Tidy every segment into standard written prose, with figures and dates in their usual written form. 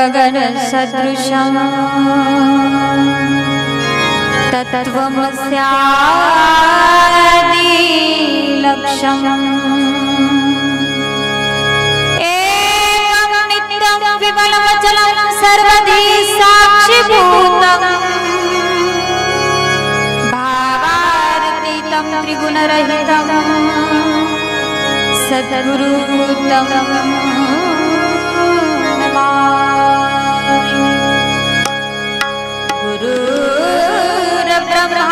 गगन सदृशं तत्त्वमस्यादि लक्ष्यम् एवं नित्यं विमलमचलं सर्वधी साक्षिभूतं भावातीतं त्रिगुणरहितं सद्गुरुतं नमामि। गुरुर्ब्रह्मा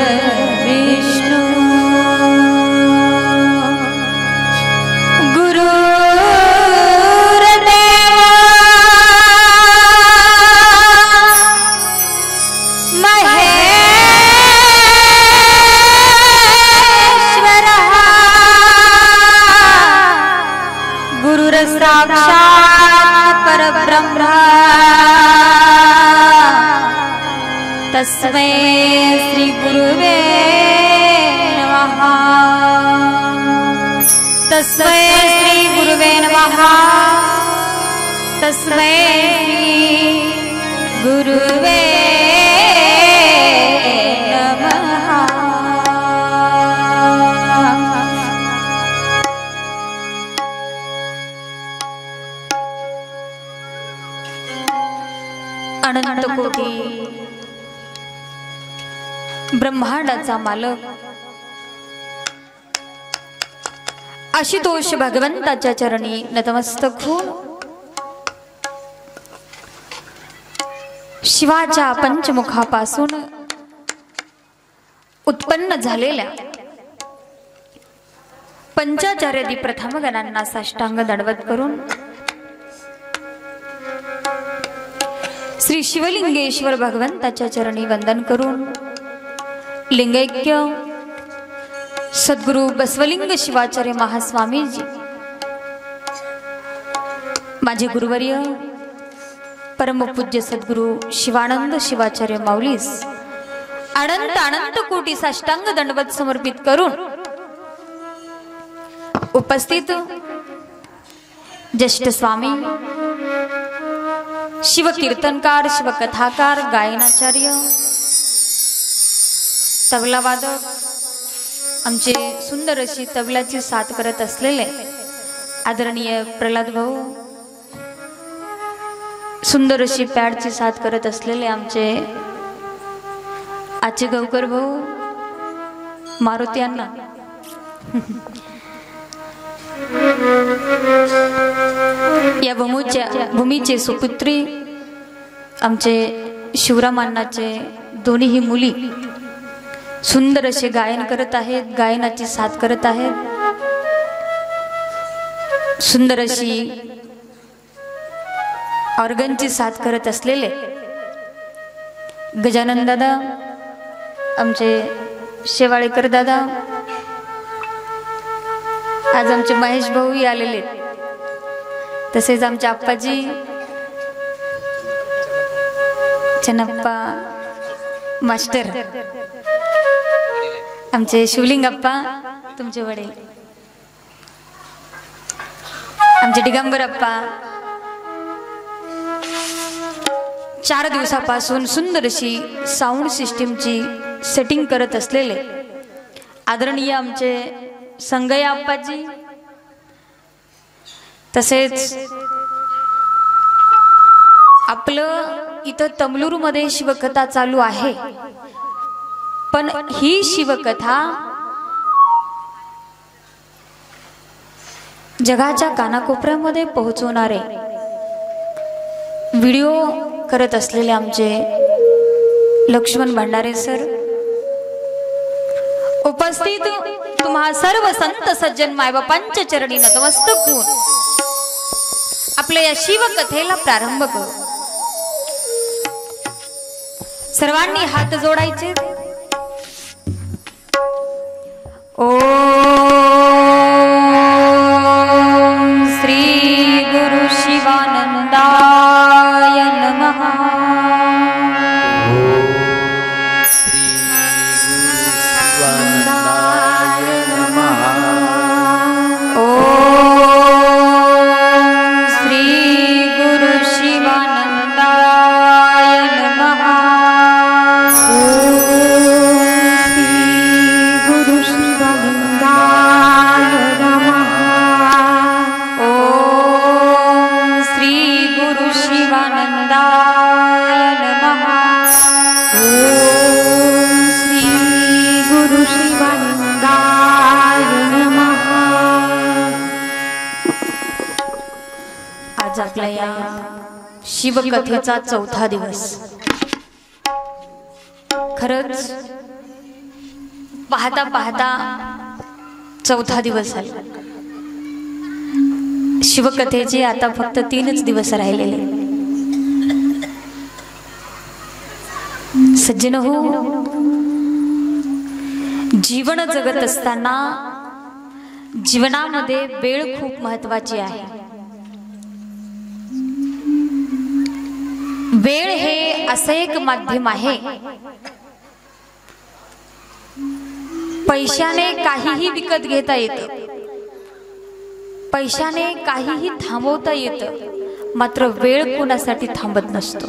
गुरुर्विष्णु गुरुर्देवो महेश्वरः गुरुर्साक्षात् परब्रह्म तस्मै श्री गुरुवे नमः। तस्मै श्री गुरुवे नमः। तस्मै श्री गुरुवे नमः। अनंत कोटी ब्रह्मांडाचा मालक आशुतोष भगवंताच्या चरणी नतमस्तक होऊन शिवाच्या पंचमुखापासून उत्पन्न झालेल्या पंचाचार्यादी प्रथम गणांना साष्टांग दंडवत करून श्री शिवलिंगेश्वर भगवंताच्या चरणी वंदन करून लिंगैक्य सद्गुरु बसवलिंग शिवाचार्य महास्वामीजी माझे गुरुवर्य परमपूज्य सद्गुरु शिवानंद शिवाचार्य माऊलीस अनंत अनंत कोटी साष्टांग दंडवत समर्पित करून उपस्थित ज्येष्ठ स्वामी शिवकीर्तनकार शिवकथाकार गायनाचार्य तबला वादक आमचे सुंदर अशी तबल्याची साथ करत असलेले आदरणीय प्रल्हाद भाऊ, सुंदर अशी पॅडची साथ करत असलेले आमचे आचे गावकर भाऊ मारुती अण्णा, या भूमीचे सुपुत्री आमचे शिवराम अण्णाचे दोन्ही मुली सुंदर असे गायन करत आहेत, गायनाची साथ करत आहेत। सुंदर अशी ऑर्गनची साथ करत असलेले गजानन दादा, आमचे शेवाळेकर दादा, आज आमचे महेश भाऊही आलेले, तसेच आमचे आप्पाजी चन्नप्पा मास्टर, आमचे शिवलिंग अप्पा तुमचे वडील, आमचे दिगंबर अप्पा 4 दिवसापासून सुंदर अशी साऊंड सिस्टीमची सेटिंग करत असलेले आदरणीय आमचे संगया अप्पाजी, तसेच आपलं इथं तमलूर मध्ये शिवकथा चालू आहे, पण ही शिवकथा जगाच्या कानाकोपऱ्यामध्ये पोहोचवणारे व्हिडिओ करत असलेले आमचे लक्ष्मण भंडारे सर, उपस्थित तुम्हा सर्व संत सज्जन मायबापांच्या चरणी नतमस्तक होऊन आपल्या या शिवकथेला प्रारंभ करू। सर्वांनी हात जोडायचे। ओम श्री गुरु शिवानंदाय नमः। श्री गुरु शिवानंदाय या शिवकथेचा चौथा दिवस. खरंच पाहता पाहता चौथा दिवस झाला. शिवकथेचे आता फक्त 3च दिवस राहिलेले. सज्जन हो, जीवन जगत असताना जीवनामध्ये वेळ खूप महत्त्वाची आहे. वेळ हे असं एक माध्यम आहे, पैशाने काहीही विकत घेता येतं, पैशाने काहीही थांबवता येतं, मात्र वेळ कोणासाठी थांबत नसतो.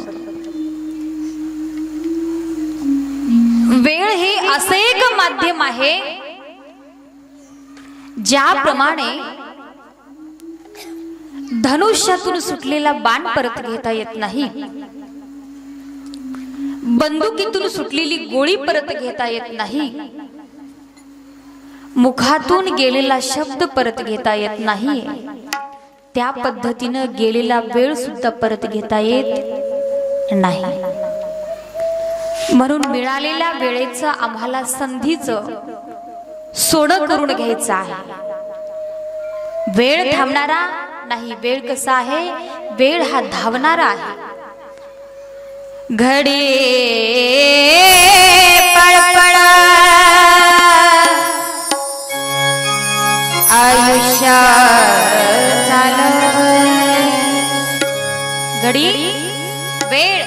वेळ हे असं एक माध्यम आहे ज्याप्रमाणे धनुष्यातून सुटलेला बाण परत घेता येत नाही, बंदुकीतून सुटलेली गोळी परत घेता येत नाही, मुखातून गेलेला शब्द परत घेता येत नाही, त्या पद्धतीनं गेलेला वेळ सुद्धा परत घेता येत नाही. म्हणून मिळालेल्या वेळेचं आम्हाला संधीचं सोनं करून घ्यायचं आहे. वेळ थांबणारा नाही. वेळ कसा आहे? वेळ हा धावणारा आहे. घडी पळपळ आयुष्य झालं. घडी वेळ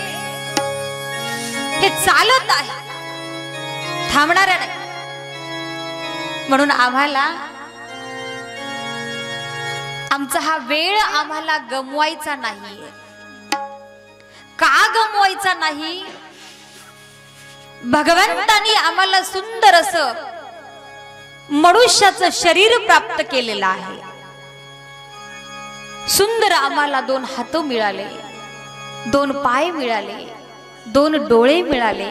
हे चालत आहे, थांबणारा नाही. म्हणून आम्हाला आमचा हा वेळ आम्हाला गमवायचा नाही. का गमवायचा नाही? भगवंतानी आम्हाला सुंदर असं मनुष्याचं शरीर प्राप्त केलेलं आहे. सुंदर आम्हाला 2 हात मिळाले, 2 पाय मिळाले, 2 डोळे मिळाले,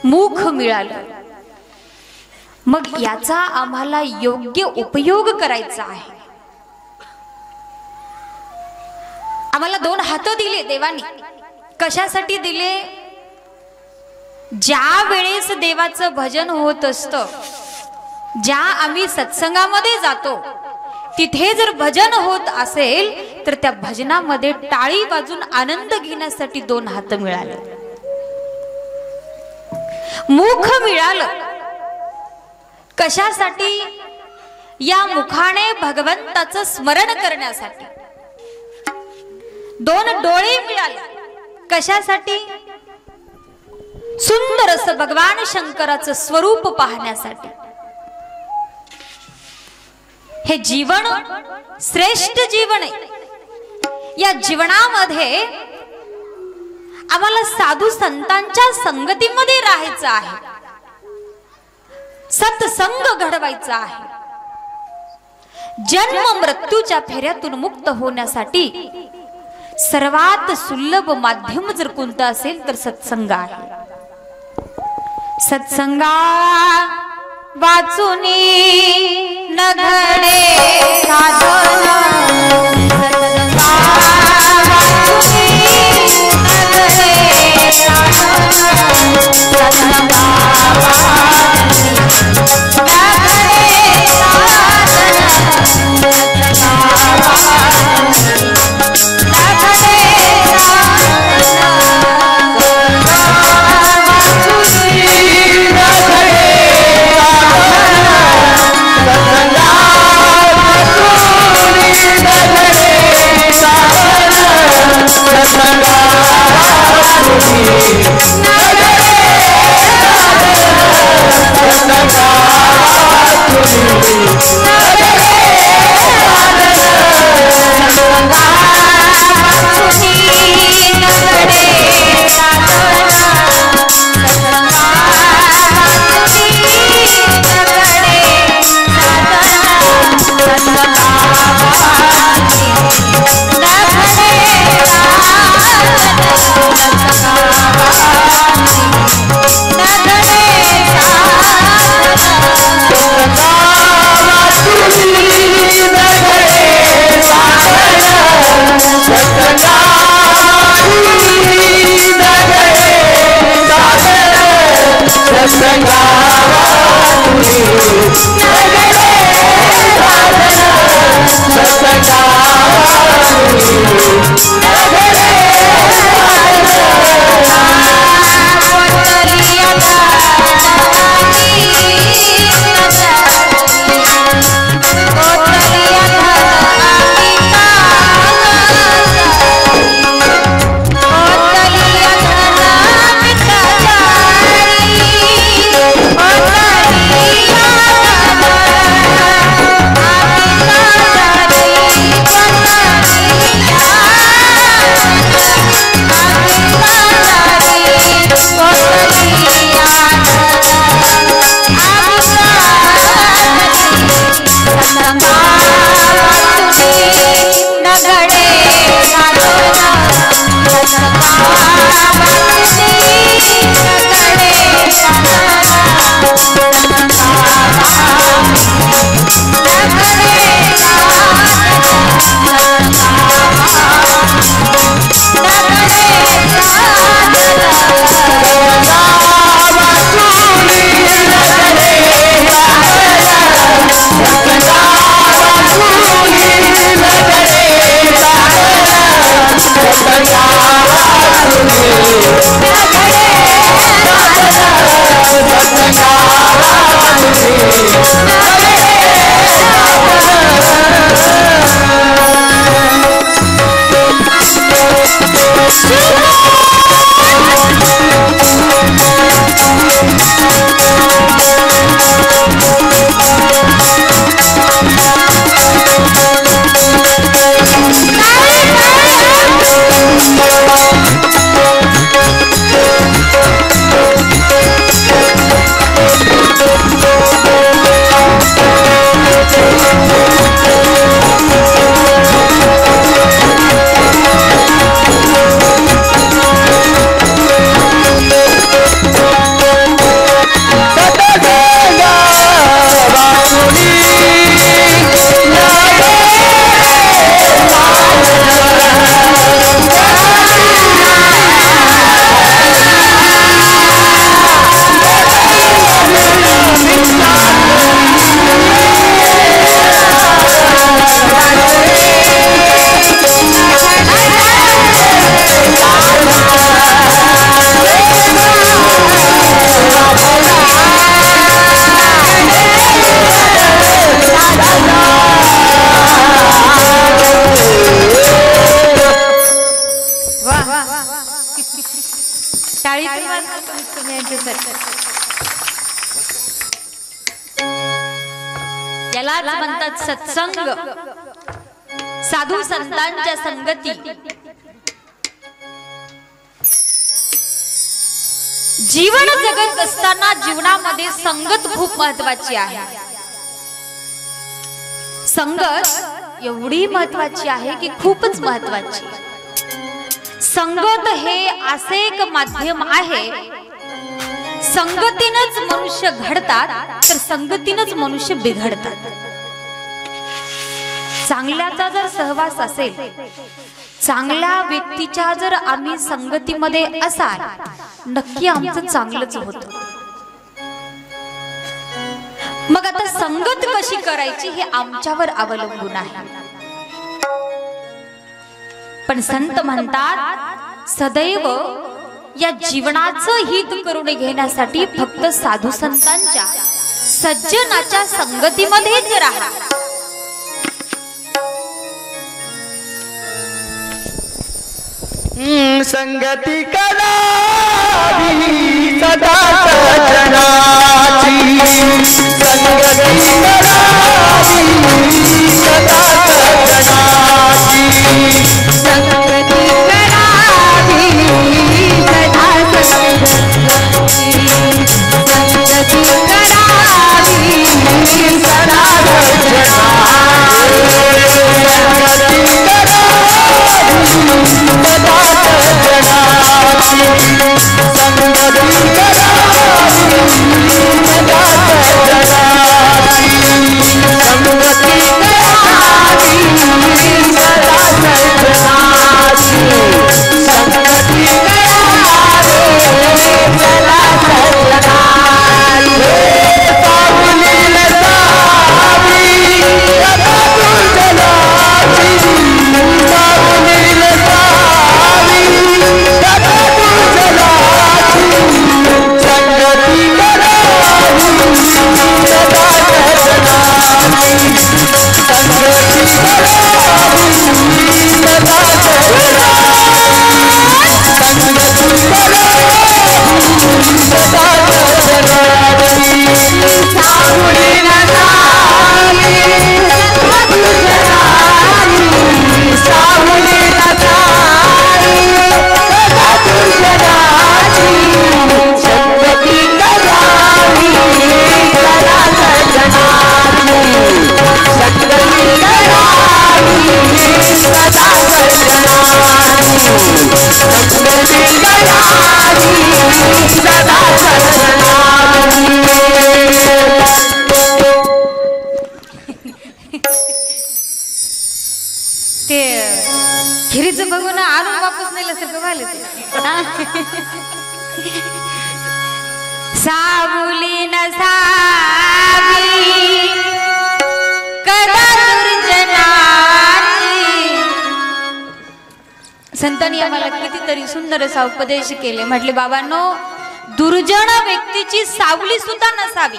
मुख मिळालं. मग याचा आम्हाला योग्य उपयोग करायचा आहे. आम्हाला 2 हात दिले देवानी. कशासाठी दिले? ज्या वेळेस देवाचं भजन होत असतं, ज्या आम्ही सत्संगामध्ये जातो, तिथे जर भजन होत असेल तर त्या भजनामध्ये टाळी वाजून आनंद घेण्यासाठी 2 हात मिळाले, मुख मिळालं. कशासाठी? या मुखाने भगवंताचं स्मरण करण्यासाठी. 2 डोळे मिळाले. कशासाठी? सुंदर असं भगवान शंकराचं स्वरूप पाहण्यासाठी. हे जीवन श्रेष्ठ जीवन आहे. या जीवनामध्ये आम्हाला साधू संतांच्या संगतीमध्ये राहायचं आहे, सत्संग घडवायचा आहे. जन्म मृत्यूच्या फेऱ्यातून मुक्त होण्यासाठी सर्वात सुलभ माध्यम जर कोणतं असेल तर सत्संग आहे. सत्संगा वाचुनी न घडे साधन, सत्संगा वाचुनी न घडे साधन, सत्संगा वाचुनी न घडे साधन, सत्संगा वाचुनी न घडे यालाच म्हणतात सत्संग, साधू संतांच्या संगती। जीवन जगत असताना जीवनामध्ये संगत खूप महत्वाची आहे। संगत एवढी महत्वाची आहे की खूपच महत्वाची। संगत हे असे एक माध्यम आहे, संगतीनच मनुष्य घडतात तर संगतीनच मनुष्य बिघडतात। चांगल्याचा जर सहवास असेल, चांगल्या व्यक्तीच्या जर आम्ही संगतीमध्ये असाल, नक्की आमचं चांगलंच होतं। मग आता संगत कशी करायची हे आमच्यावर अवलंबून आहे। पण संत म्हणतात सदैव या जीवनाचं हित करून घेण्यासाठी फक्त साधू संतांच्या सज्जनाच्या संगतीमध्येच राहा। संगती करावी सदा सज्जनाची, संगती करावी सदा सज्जनाची, संगती करावी सदा सज्जनाची, संगती करावी सदा सज्जनाची, संगती करावी आणून वापस नेल्यासारखं व्हायला ते. सावली नसावी कदा दुर्जनाची. संतांनी आम्हाला कितीतरी सुंदर असा उपदेश केले. म्हटले बाबांनो, दुर्जन व्यक्तीची सावली सुद्धा नसावी,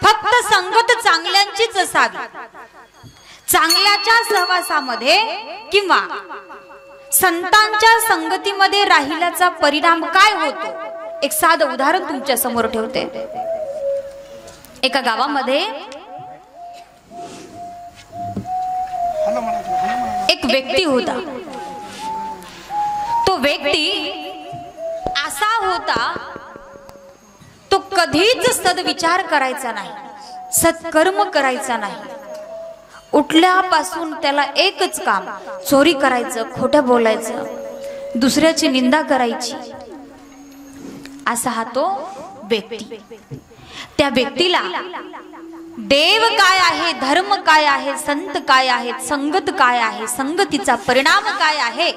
फक्त संगत चांगल्यांचीच असावी. चांगल्याच्या सहवासामध्ये किंवा संतांच्या संगतीमध्ये राहिल्याचा परिणाम काय होतो, एक साधं उदाहरण तुमच्या समोर ठेवते. एका गावामध्ये एक व्यक्ती होता. तो व्यक्ती असा होता, तो कधीच सद्विचार करायचा नाही, सत्कर्म करायचा नाही. उठल्यापासून त्याला एकच काम, चोरी करायचं, खोटं बोलायचं, दुसऱ्याची निंदा करायची, असा हा तो व्यक्ती. त्या व्यक्तीला देव काय आहे, धर्म काय आहे, संत काय आहेत, संगत काय आहे, संगतीचा परिणाम काय आहे,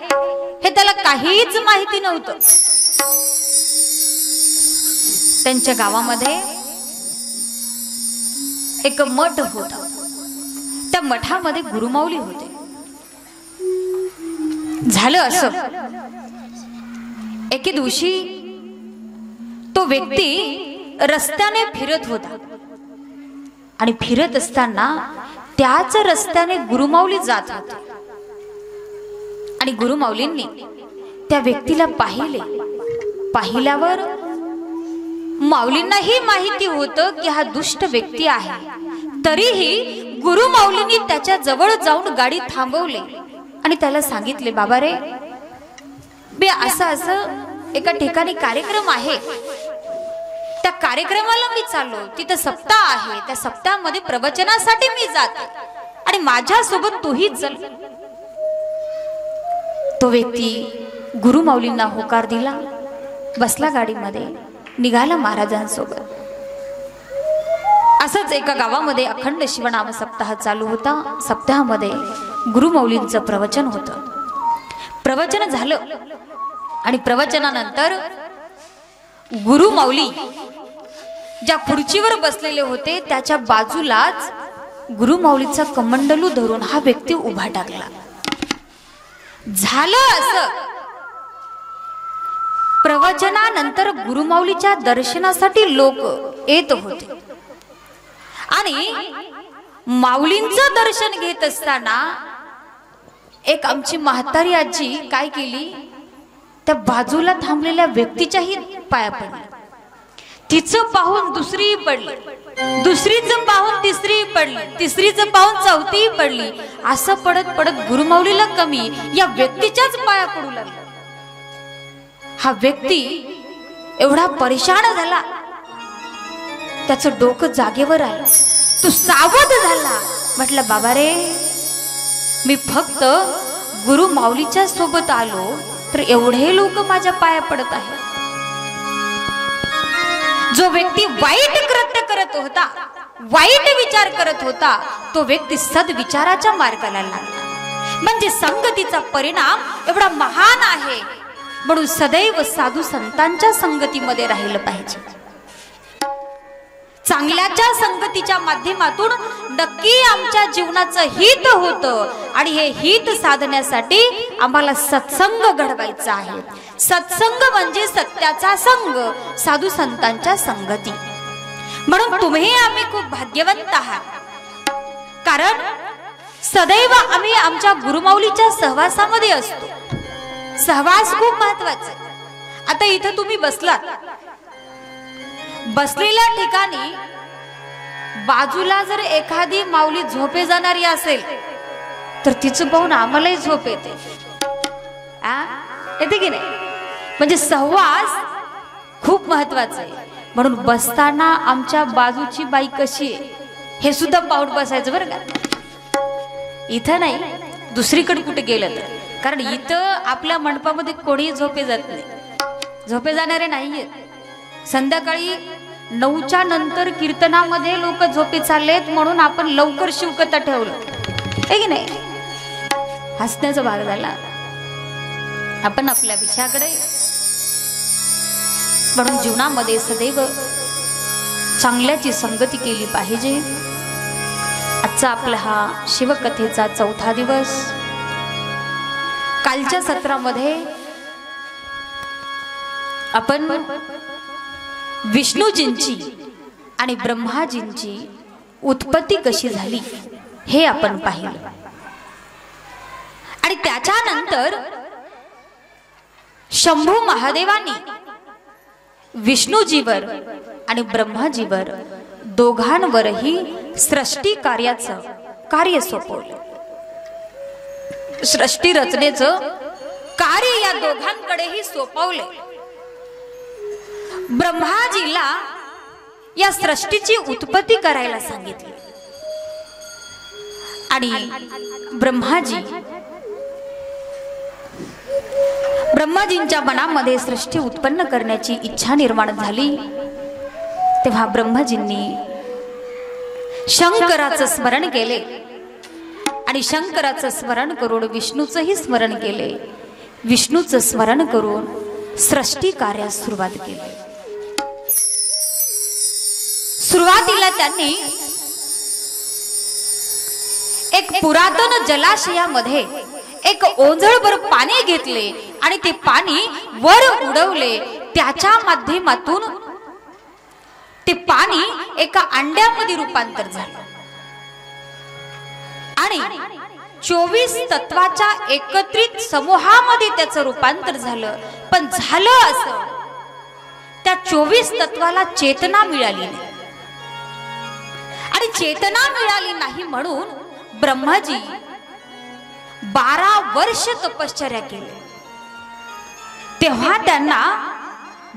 हे त्याला काहीच माहिती नव्हतं. त्यांच्या गावामध्ये एक मठ होता. त्या मठामध्ये गुरुमाऊली होते. झालं असं, एके दिवशी तो व्यक्ती रस्त्याने फिरत होता आणि फिरत असताना त्याच रस्त्याने गुरुमाऊली जात होते. आणि गुरुमाऊलींनी त्या व्यक्तीला पाहिले. पाहिल्यावर माऊलींनाही माहिती होतं की हा दुष्ट व्यक्ती आहे. तरीही गुरुमाऊलींनी त्याच्या जवळ जाऊन गाडी थांबवली आणि त्याला सांगितले, बाबा रे, बे असं असं एका ठिकाणी कार्यक्रम आहे, त्या कार्यक्रमाला मी चाललो, तिथं सप्ताह आहे, त्या सप्ताहामध्ये प्रवचनासाठी मी जाते आणि माझ्या सोबत तूही चल. तो व्यक्ती गुरुमाऊलींना होकार दिला, बसला गाडीमध्ये, निघाला महाराजांसोबत. असंच एका गावामध्ये अखंड शिवनाम सप्ताह चालू होता. सप्ताहामध्ये गुरुमाऊलींचं प्रवचन होतं. प्रवचन झालं आणि प्रवचनानंतर गुरुमाऊली ज्या खुर्चीवर बसलेले होते त्याच्या बाजूलाच गुरुमाऊलीचा कमंडलू धरून हा व्यक्ती उभा टाकला. झालं असं, प्रवचनानंतर गुरुमाऊलीच्या दर्शनासाठी लोक येत होते आणि माऊलींचं दर्शन घेत असताना एक आमची म्हातारी आजी काय केली, त्या बाजूला थांबलेल्या व्यक्तीच्याही पाया पडली. तिचं पाहून दुसरी पडली, दुसरीचं पाहून तिसरी पडली, तिसरीचं पाहून चौथी पडली. असं पडत पडत गुरुमाऊलीला कमी या व्यक्तीच्याच पाया पडू लागला. हा व्यक्ती एवढा परेशान झाला, त्याचं डोकं जागेवर आलं. तो सावध झाला. म्हटलं, बाबा रे, मी फक्त गुरुमाऊलीच्या सोबत आलो तर एवढे लोक माझ्या पाया पडत आहेत. जो व्यक्ती वाईट कृत्य करत होता, वाईट विचार करत होता, तो व्यक्ती सद्विचाराच्या मार्गाला लागला. म्हणजे संगतीचा परिणाम एवढा महान आहे. म्हणून सदैव साधू संतांच्या संगतीमध्ये राहिलं पाहिजे. चांगल्याच्या संगतीच्या माध्यमातून नक्की आमच्या जीवनाचं हित होतं आणि हे हित साधण्यासाठी आम्हाला सत्संग घडवायचा आहे. सत्संग म्हणजे सत्याचा संग, साधू संतांच्या संगती. म्हणून तुम्ही आम्ही खूप भाग्यवंत आहात, कारण सदैव आम्ही आमच्या गुरुमाऊलीच्या सहवासामध्ये असतो. सहवास खूप महत्वाचा आहे. आता इथं तुम्ही बसलात, बसलेल्या ठिकाणी बाजूला जर एखादी माऊली झोपे जाणारी असेल तर तिचं पाहून आम्हालाही झोप येते. येते की नाही? म्हणजे सहवास खूप महत्वाचा आहे. म्हणून बसताना आमच्या बाजूची बाई कशी आहे हे सुद्धा पाहून बसायचं बरं का. इथं नाही, दुसरीकडे कुठे गेलं तर. कारण इथं आपल्या मंडपामध्ये कोणीही झोपे जात नाही, झोपे जाणारे नाहीयेत. संध्याकाळी 9च्या नंतर कीर्तनामध्ये लोक झोपे चाललेत म्हणून आपण लवकर शिवकथा ठेवलं, आहे की नाही? हसण्याचा भाग झाला. आपण आपल्या विषयाकडे, म्हणून जीवनामध्ये सदैव चांगल्याची संगती केली पाहिजे. आजचा आपला हा शिवकथेचा 4था दिवस. कालच्या सत्रामध्ये आपण विष्णूजींची आणि ब्रह्माजींची उत्पत्ती कशी झाली हे आपण पाहिलं. आणि त्याच्यानंतर शंभू महादेवांनी विष्णूजीवर आणि ब्रह्माजीवर दोघांवरही सृष्टी कार्याचं कार्य सोपवलं. सृष्टी रचनेचं कार्य या दोघांकडेही सोपवले. ब्रह्माजीला या सृष्टीची उत्पत्ती करायला सांगितली आणि ब्रह्माजींच्या मनामध्ये सृष्टी उत्पन्न करण्याची इच्छा निर्माण झाली. तेव्हा ब्रह्माजींनी शंकराचं स्मरण केले आणि शंकराचं स्मरण करून विष्णूचंही स्मरण केले. विष्णूचं स्मरण करून सृष्टी कार्यास सुरुवात केली. सुरुवातीला त्यांनी एक पुरातन जलाशयामध्ये एक ओंजळभर पाणी घेतले आणि ते पाणी वर उडवले. त्याच्या माध्यमातून ते पाणी एका अंड्यामध्ये रूपांतर झालं आणि 24 तत्वाच्या एकत्रित समूहामध्ये त्याचं रूपांतर झालं. पण झालं असं, त्या 24 तत्वाला चेतना मिळाली नाही आणि चेतना मिळाली नाही म्हणून ब्रह्माजी 12 वर्ष तपश्चर्या केली. तेव्हा त्यांना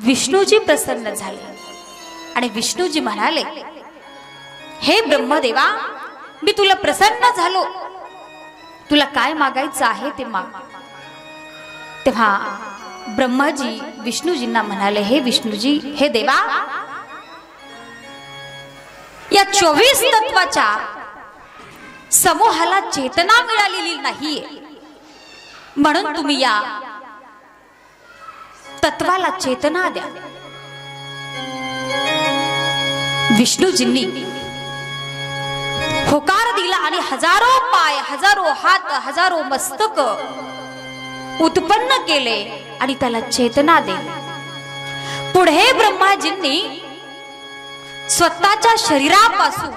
विष्णूजी प्रसन्न झाले आणि विष्णूजी म्हणाले, हे ब्रह्मदेवा, मी तुला प्रसन्न झालो, तुला काय मागायचं आहे ते माग. तेव्हा ब्रह्माजी विष्णूजींना म्हणाले, हे विष्णूजी, हे देवा, या 24 तत्वाच्या समूहाला चेतना मिळालेली नाहीये, म्हणून तुम्ही या तत्वाला चेतना द्या. विष्णूजींनी होकार दिला आणि हजारो पाय, हजारो हात, हजारो मस्तक उत्पन्न केले आणि त्याला चेतना दिली. पुढे ब्रह्माजींनी स्वतःच्या शरीरापासून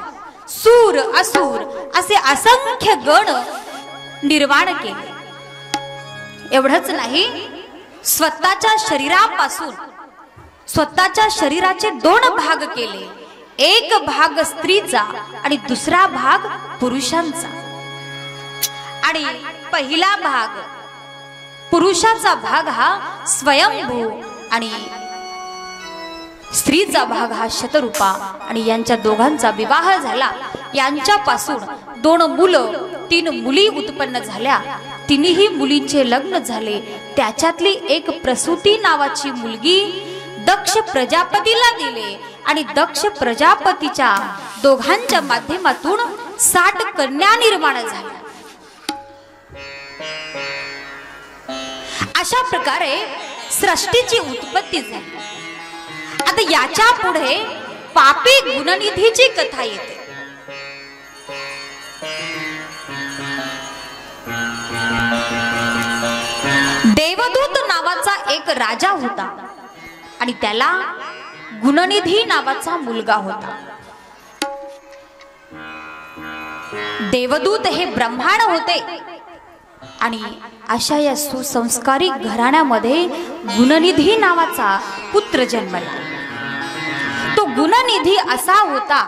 सूर, असुर असे असंख्य गण निर्माण केले. एवढंच नाही, स्वतःच्या शरीरापासून स्वतःच्या शरीराचे 2 भाग केले. एक भाग स्त्रीचा आणि दुसरा भाग पुरुषांचा. आणि पहिला भाग पुरुषाचा भाग हा स्वयंभू आणि स्त्रीचा भाग हा शतरूपा. आणि यांच्या दोघांचा विवाह झाला. यांच्यापासून 2 मुलं, 3 मुली उत्पन्न झाल्या. तिन्ही मुलींचे लग्न झाले. त्याच्यातली एक प्रसूती नावाची मुलगी दक्ष प्रजापतीला दिले आणि दक्ष प्रजापतीच्या दोघांच्या माध्यमातून 60 कन्या निर्माण झाल्या. अशा प्रकारे सृष्टीची उत्पत्ती झाली. आता याच्या पुढे पापी गुणनिधीची कथा येते. देवदूत नावाचा एक राजा होता आणि त्याला गुणनिधी नावाचा मुलगा होता. देवदूत हे ब्रह्मांड होते आणि अशा या सुसंस्कारी घराण्यामध्ये गुणनिधी नावाचा पुत्र जन्मला. तो गुणनिधी असा होता,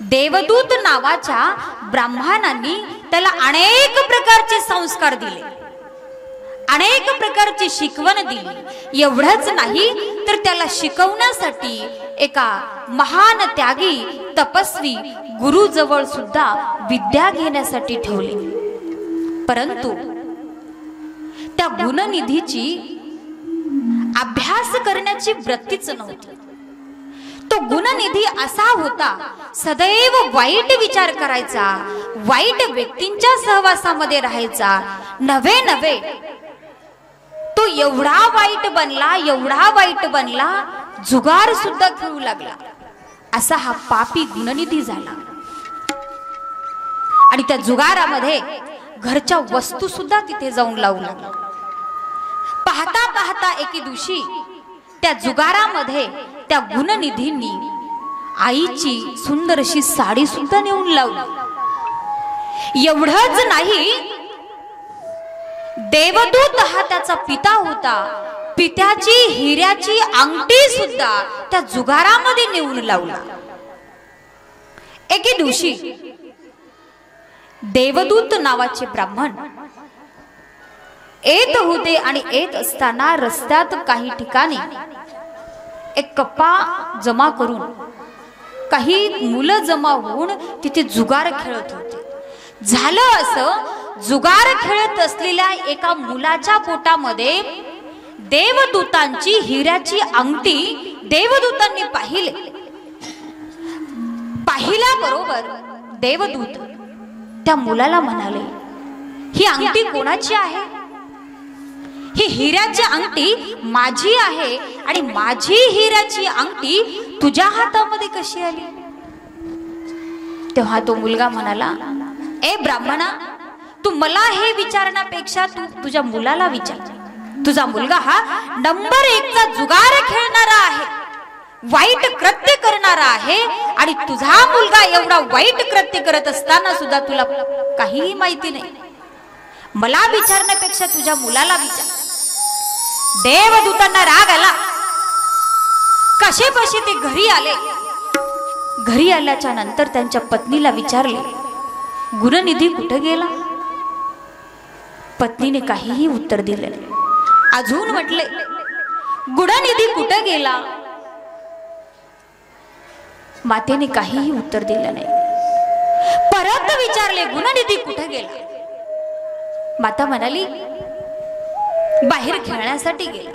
देवदूत नावाच्या ब्राह्मणांनी त्याला अनेक प्रकारचे संस्कार दिले, अनेक प्रकारची शिकवण दिली. एवढंच नाही तर त्याला शिकवण्यासाठी एका महान त्यागी तपस्वी गुरुजवळ सुद्धा विद्या घेण्यासाठी ठेवले. परंतु त्या गुणनिधीची अभ्यास करण्याची वृत्तीच नव्हती. तो तो गुणनिधी असा होता, सदैव वाईट विचार करायचा, वाईट व्यक्तींच्या सहवासामध्ये राहायचा. नव्हे तो एवढा वाईट बनला, जुगार सुद्धा खेळू लागला. असा हा पापी गुणनिधी झाला. आणि त्या जुगारामध्ये घरच्या वस्तू सुद्धा तिथे जाऊन लावू लागला. पाहता पाहता एके दिवशी त्या जुगारामध्ये त्या गुणनिधींनी आईची सुंदर अशी साडी सुद्धा नेऊन लावली. एवढंच नाही, देवदूत हा त्याचा पिता होता, पित्याची हिऱ्याची अंगठी सुद्धा त्या जुगारामध्ये नेऊन लावला. एके दिवशी देवदूत नावाचे ब्राह्मण येत होते आणि येत असताना रस्त्यात काही ठिकाणी एक कप्पा जमा करून काही मुलं जमा होऊन तिथे जुगार खेळत होते. झालं असं, जुगार खेळत असलेल्या एका मुलाच्या पोटामध्ये देवदूतांची हिऱ्याची अंगठी देवदूतांनी पाहिल्याबरोबर देवदूत त्या मुलाला म्हणाले, ही अंगठी कोणाची आहे? ही हिऱ्याची अंगठी माझी आहे आणि माझी हिऱ्याची अंगठी तुझ्या हातामध्ये कशी आली? तेव्हा तो मुलगा म्हणाला, ए ब्राह्मणा, तू मला हे विचारण्यापेक्षा तू तुझ्या मुलाला विचार. तुझा मुलगा हा नंबर 1 चा जुगार खेळणारा आहे, वाईट कृत्य करणारा आहे, आणि तुझा मुलगा एवढा वाईट कृत्य करत असताना सुद्धा तुला काहीही माहिती नाही. मला विचारण्यापेक्षा तुझ्या मुलाला विचार. देवदूतांना राग आला. कशेबशे ते घरी आले. घरी आल्याच्या नंतर त्यांच्या पत्नीला विचारले, गुणनिधी कुठे गेला? पत्नीने काहीही उत्तर दिले नाही. अजून म्हटले, गुणनिधी कुठे गेला? मातेने काहीही उत्तर दिलं नाही. परत विचारले, गुणनिधी कुठे गेला? माता म्हणाली, बाहेर खेळण्यासाठी गेला.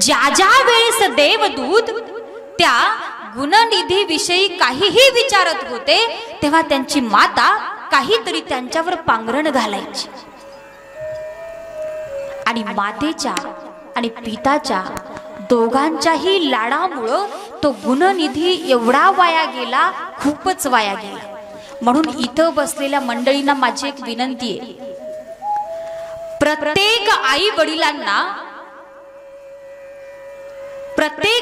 ज्या वेळेस देवदूत त्या गुणनिधी विषयी काहीही विचारत होते, तेव्हा त्यांची माता काहीतरी त्यांच्यावर पांघरण घालायची. आणि मातेच्या आणि पिताच्या दोघांच्याही लाडामुळं तो गुणनिधी एवढा वाया गेला, खूपच वाया गेला. म्हणून इथं बसलेल्या मंडळींना माझी एक विनंती आहे, प्रत्येक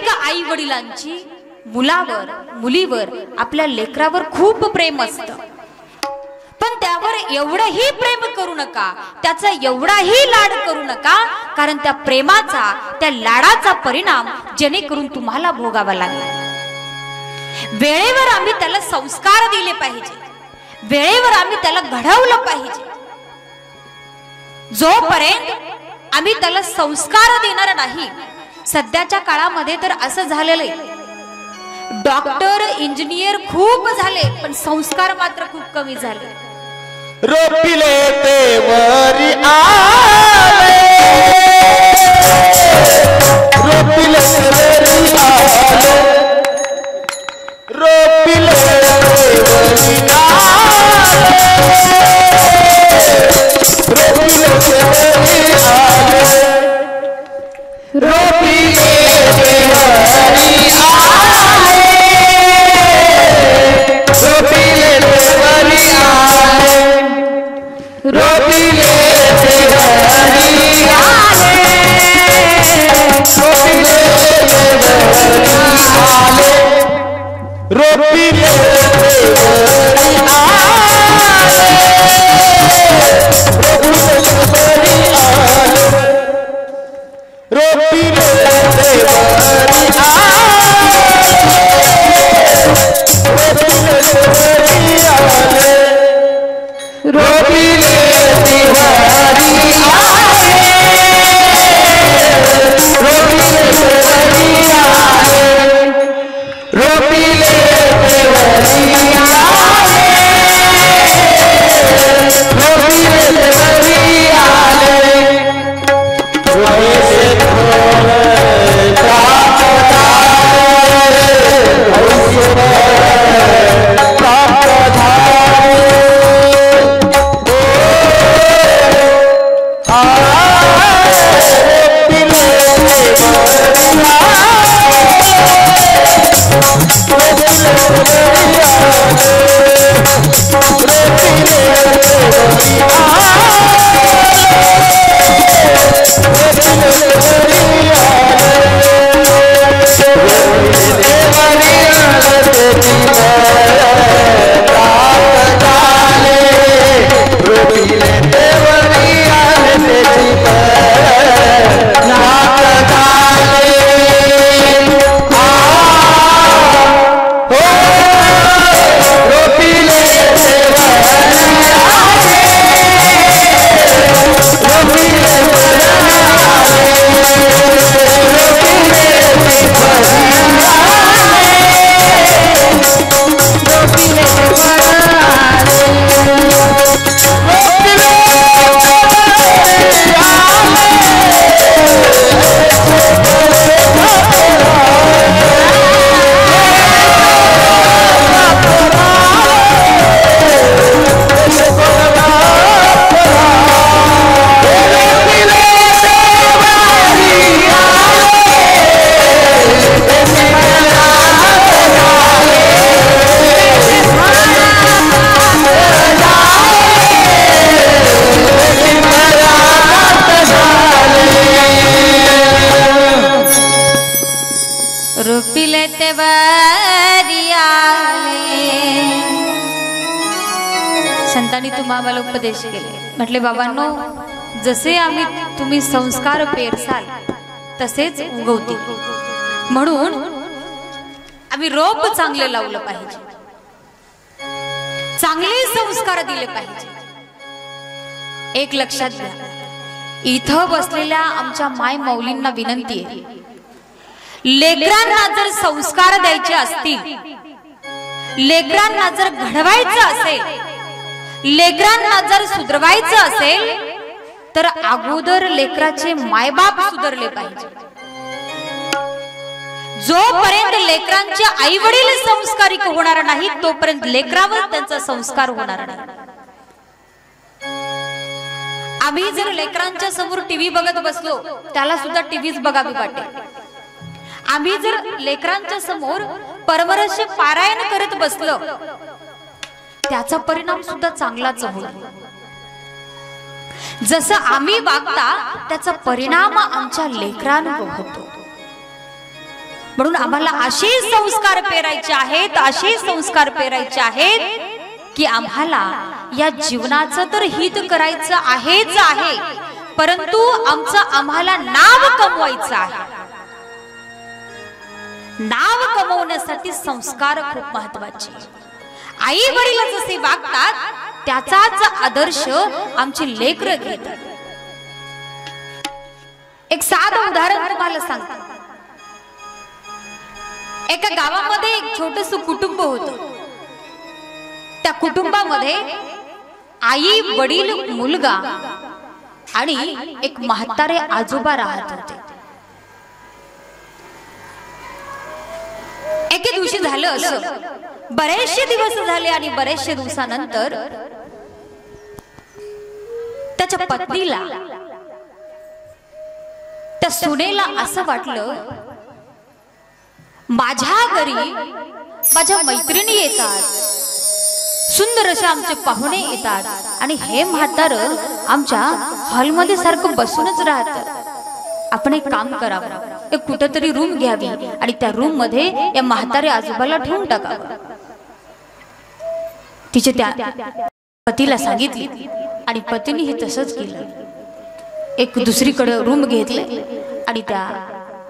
आई वडिलांची मुलावर, मुलीवर, आपल्या लेकरावर खूप प्रेम असतं. पण त्यावर एवढंही प्रेम करू नका, त्याचा एवढाही लाड करू नका, कारण त्या प्रेमाचा, त्या लाडाचा परिणाम जेणेकरून तुम्हाला भोगावा लागेल. वेळेवर आम्ही त्याला संस्कार दिले पाहिजे, वेळेवर आम्ही त्याला घडवलं पाहिजे. जोपर्यंत आम्ही त्याला संस्कार देणार नाही, सध्याच्या काळामध्ये तर असं झालेलं आहे, डॉक्टर इंजिनियर खूप झाले पण संस्कार मात्र खूप कमी झाले. रोपिले ते वरी आले, रोपिले ते वरी आले, रोपिले ते वरी आले, रोपिले ते वरी आले, रोपिले ते वरी आले, रोपिले ते वरी आले, रोपिले संतांनी तुम्हाला उपदेश केले, म्हटले बाबांनो, जसे तुम्ही संस्कार पेरसाल तसेच उगवतील, म्हणून आम्ही रोप चांगले लावलं पाहिजे, चांगले संस्कार दिले पाहिजे. एक लक्षात घ्या, इथं बसलेल्या आमच्या माय माऊलींना विनंती आहे, लेकरांना जर संस्कार द्यायचे असतील, लेकरांना जर घडवायचं असेल, लेकरांना जर सुधरवायचं असेल, तर अगोदर लेकराचे मायबाप सुधरले पाहिजे. जोपर्यंत लेकरांचे आई वडील संस्कारिक होणार नाही, तोपर्यंत लेकरावर त्यांचा संस्कार होणार नाही. आम्ही जर लेकरांच्या समोर टीव्ही बघत बसलो, त्याला सुद्धा टीव्हीच बघावी वाटेल. आम्ही जर लेकरांच्या समोर परवरचे पारायण करत बसलो, त्याचा परिणाम सुद्धा चांगलाच होईल. जसं आम्ही वागता त्याचा परिणाम आमच्या लेकरांवर होतो. म्हणून आम्हाला असे संस्कार पेरायचे आहेत, असे संस्कार पेरायचे आहेत की आम्हाला या जीवनाचं तर हित करायचं आहेच आहे, परंतु आम्हाला नाव कमवायचं आहे. नाव कमवण्यासाठी संस्कार खूप महत्वाचे. आई वडील जसे वागतात त्याचाच आदर्श आमची लेकरं घेतात. एक साधं उदाहरण तुम्हाला सांगतो. एका गावामध्ये एक छोटस कुटुंब होतं. त्या कुटुंबामध्ये आई, वडील, मुलगा आणि एक म्हातारे आजोबा राहत होते. एके दिवशी झालं असं, बरेचसे दिवस झाले आणि बरेचशे दिवसानंतर त्याच्या पत्नीला, त्या सुनेला असं वाटलं, माझ्या घरी माझ्या मैत्रिणी येतात, सुंदर असे आमचे पाहुणे येतात आणि हे म्हातारं आमच्या हॉलमध्ये सारखं बसूनच राहतं. आपण एक काम करावं, एक कुठेतरी रूम घ्यावी आणि त्या रूम मध्ये या म्हातारे आजोबाला ठेवून टाकावं. तिचे त्या पतीला सांगितली आणि पतीने तसंच केलं. एक दुसरीकडे रूम घेतले आणि त्या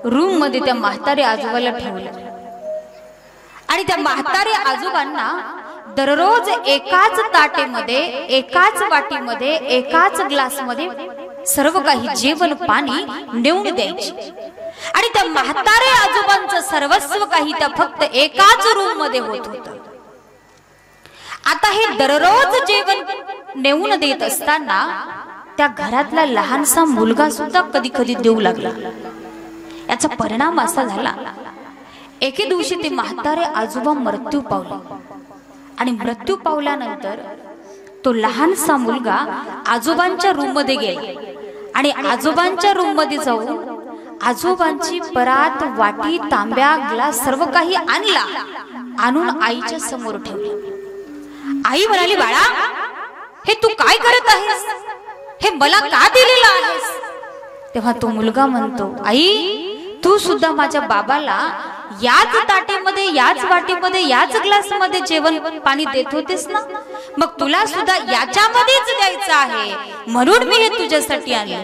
रूम मध्ये त्या म्हातारे आजोबाला ठेवलं. आणि त्या म्हातारे आजोबांना दररोज एकाच ताटेमध्ये, एकाच वाटीमध्ये, एकाच ग्लासमध्ये सर्व काही जेवण पाणी नेऊन द्यायचे. आणि त्या म्हातारे आजोबांचं सर्वस्व काही त्या फक्त एकाच रूम मध्ये होत होतं. आता हे दररोज जेवण नेऊन देत असताना त्या घरातला लहानसा मुलगा सुद्धा कधी कधी देऊ लागला. याचा परिणाम असा झाला, एके दिवशी ते म्हातारे आजोबा मृत्यू पावले आणि मृत्यू पावल्यानंतर तो लहानसा मुलगा आजोबांच्या रूम मध्ये गेला आणि आजोबांच्या रूम मध्ये जाऊन आजोबांची परात, वाटी, तांब्या, ग्लास सर्व काही आणून आईच्या समोर ठेवले. आई म्हणाली, बाळा हे तू काय करत आहेस? हे मला का दिलेलं आहेस? तेव्हा तो मुलगा म्हणतो, आई तू सुद्धा माझ्या बाबाला याच ताटेमध्ये, याच वाटीमध्ये, याच ग्लासमध्ये जेवण पाणी देत होतेस ना, मग तुला सुद्धा याच्यामध्येच द्यायचं आहे, म्हणून मी हे तुझ्यासाठी आणले.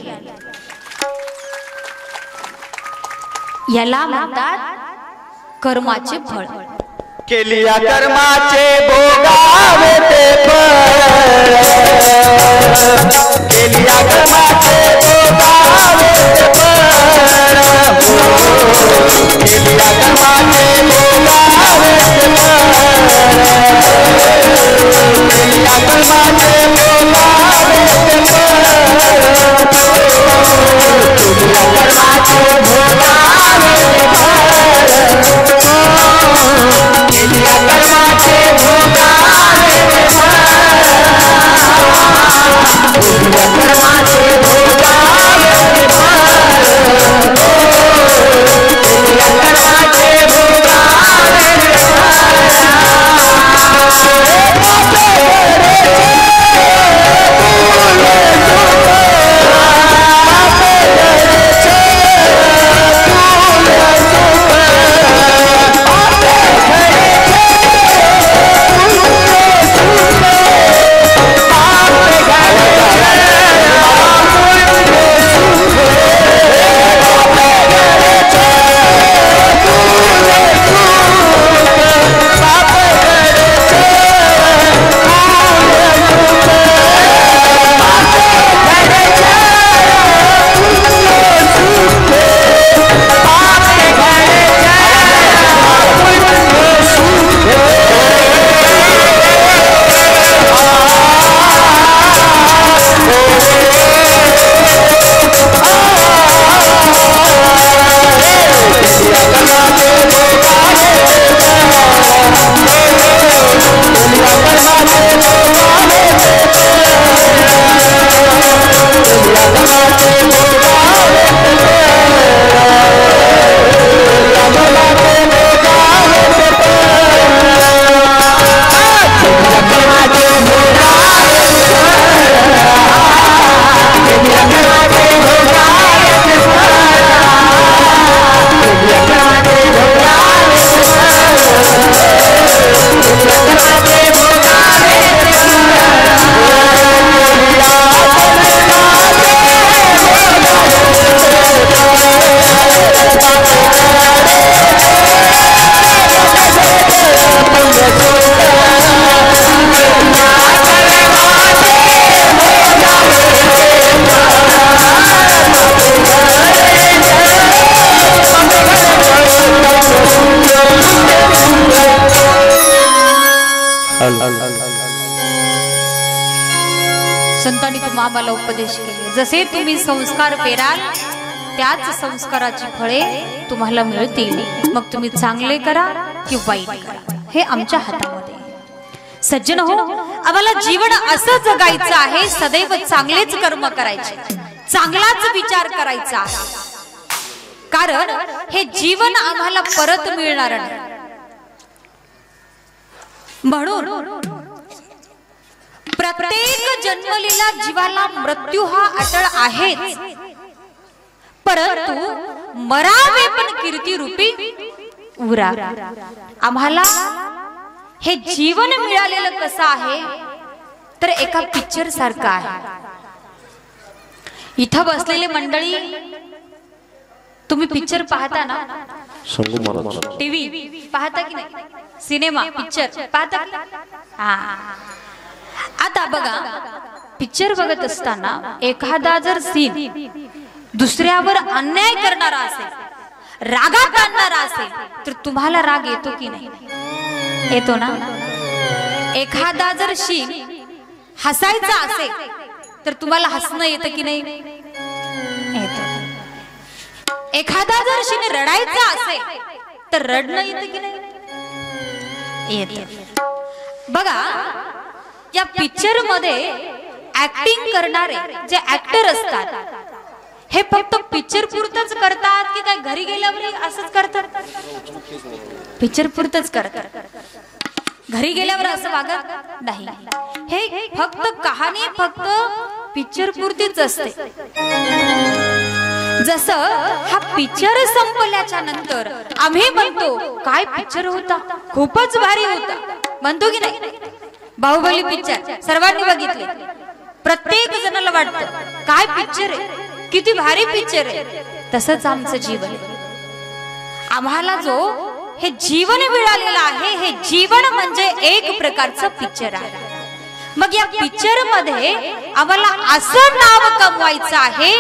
याला म्हणतात कर्माचे फळ. केलिया कर्माचे भोगावे ते फळ, केलिया कर्माचे भोगावे ते फळ, केलिया कर्माचे भोगावे ते फळ, केलिया कर्माचे भोगावे ते फळ, केलिया कर्माचे भोगावे ते फळ, केलिया कर्माचे भोगावे ते फळ, केलिया कर्माचे भोगावे ते फळ, केलिया कर्माचे भोगावे ते संतांनी तुम्हा आम्हाला उपदेश केले, जसे तुम्ही संस्कार पेराल त्याच संस्काराची फळे तुम्हाला मिळतील. मग तुम्ही चांगले करा की वाईट करा, हे आमच्या हातामध्ये. सज्जन हो, आम्हाला जीवन असं जगायचं आहे, सदैव चांगलेच कर्म करायचे, चांगलाच विचार करायचा, कारण हे जीवन आम्हाला परत मिळणार नाही. म्हणून प्रत्येक जन्मलेल्या जीवाला मृत्यू हा अटळ आहेच, परंतु मरावे पण कीर्ती रूपी उरा. आम्हाला हे जीवन मिळालेलं कसं आहे तर एका पिक्चर सारखं आहे. इथं बसलेले मंडळी, तुम्ही पिक्चर पाहता ना, टीव्ही पाहता की नाही, सिनेमा पिक्चर पाहता की? आता बघा, पिक्चर बघत असताना एखादा जर सीन दुसऱ्यावर अन्याय करणारा असेल, रागात आणणारा असेल, तर तुम्हाला राग येतो की नाही? येतो ना. एखादा जर सीन हसायचा असेल तर तुम्हाला हसणं येतं की नाही? येतं. एखादा जर सीन रडायचा असेल तर रडणं येतं की नाही? येतं. बघा, या पिक्चर मध्ये ऍक्टिंग करणारे जे ऍक्टर असतात हे फक्त पिक्चर पुरतच करतात की काय घरी गेल्यावर असंच करतात? पिक्चर पुरतच करतात, घरी गेल्यावर असं वागत नाही. हे फक्त कहाणी फक्त पिक्चर पुरतीच असते. जसं हा पिक्चर संपल्याच्या नंतर आम्ही म्हणतो काय पिक्चर होता, खूपच भारी होता, म्हणतो की नाही? बाहुबली पिक्चर सर्वांनी बघितले, प्रत्येक जणाला वाटतं काय पिक्चर आहे, किती भारी पिक्चर आहे. तसंच आमचं जीवन, आम्हाला जो हे जीवन मिळालेलं आहे, हे जीवन म्हणजे एक प्रकारचं पिक्चर आहे. मग या पिक्चर मध्ये आम्हाला असं नाव कमवायचं आहे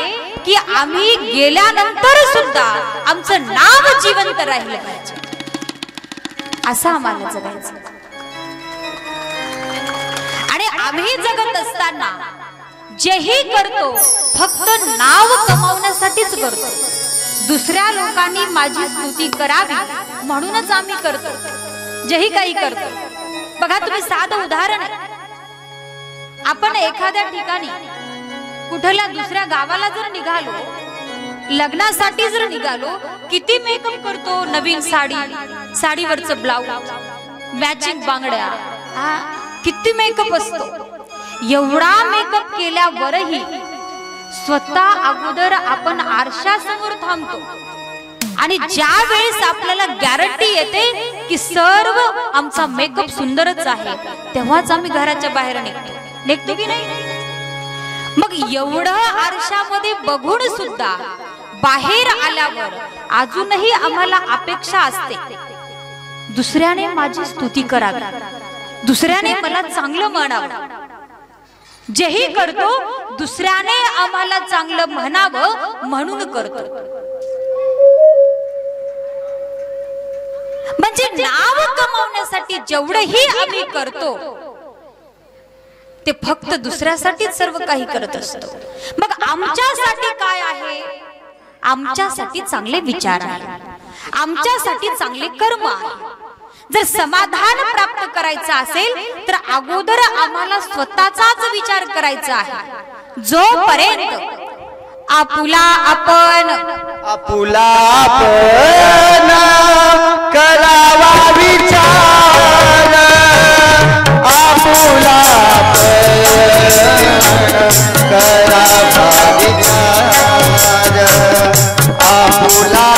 की आम्ही गेल्यानंतर सुद्धा आमचं नाव जिवंत राहिलं पाहिजे, असं आम्हाला जगायचं. आणि आम्ही जगत असताना जेही करतो फक्त नाव कमावण्यासाठीच करतो. दुसऱ्या लोकांनी माझी स्तुती करावी म्हणूनच आम्ही करतो जेही काही करतो. बघा तुम्ही साधं उदाहरण आहे, आपण एखाद्या ठिकाणी कुठल्या दुसऱ्या गावाला जर निघालो, लग्नासाठी जर निघालो, किती मेकअप करतो, नवीन साडी, साडीवरचं ब्लाउज, मॅचिंग बांगड्या, किती मेकअप असतो. एवढा मेकअप केल्यावरही स्वतः अगोदर आपण आरशासमोर थांबतो आणि ज्या वेळेस आपल्याला गॅरंटी येते की सर्व आमचा मेकअप सुंदरच आहे, तेव्हाच आम्ही घराच्या बाहेर निघतो की नाही? मग एवढं आरशामध्ये बघून सुद्धा बाहेर आल्यावर अजूनही आम्हाला अपेक्षा असते दुसऱ्याने माझी स्तुती करावी, दुसऱ्याने मला चांगलं म्हणावं. जेही करतो दुसऱ्याने आम्हाला चांगलं म्हणावं म्हणून करतो. म्हणजे नाव कमावण्यासाठी जेवढंही आम्ही करतो ते फक्त दुसऱ्यासाठीच सर्व काही करत असतो. मग आमच्यासाठी काय आहे? आमच्यासाठी चांगले विचार आहे, आमच्यासाठी चांगले कर्म आहे. जर समाधान प्राप्त करायचं असेल तर अगोदर आम्हाला स्वतःचाच विचार करायचा आहे. जोपर्यंत आपुला आपण करावा विचार, आपुला करावा विचार, आपुला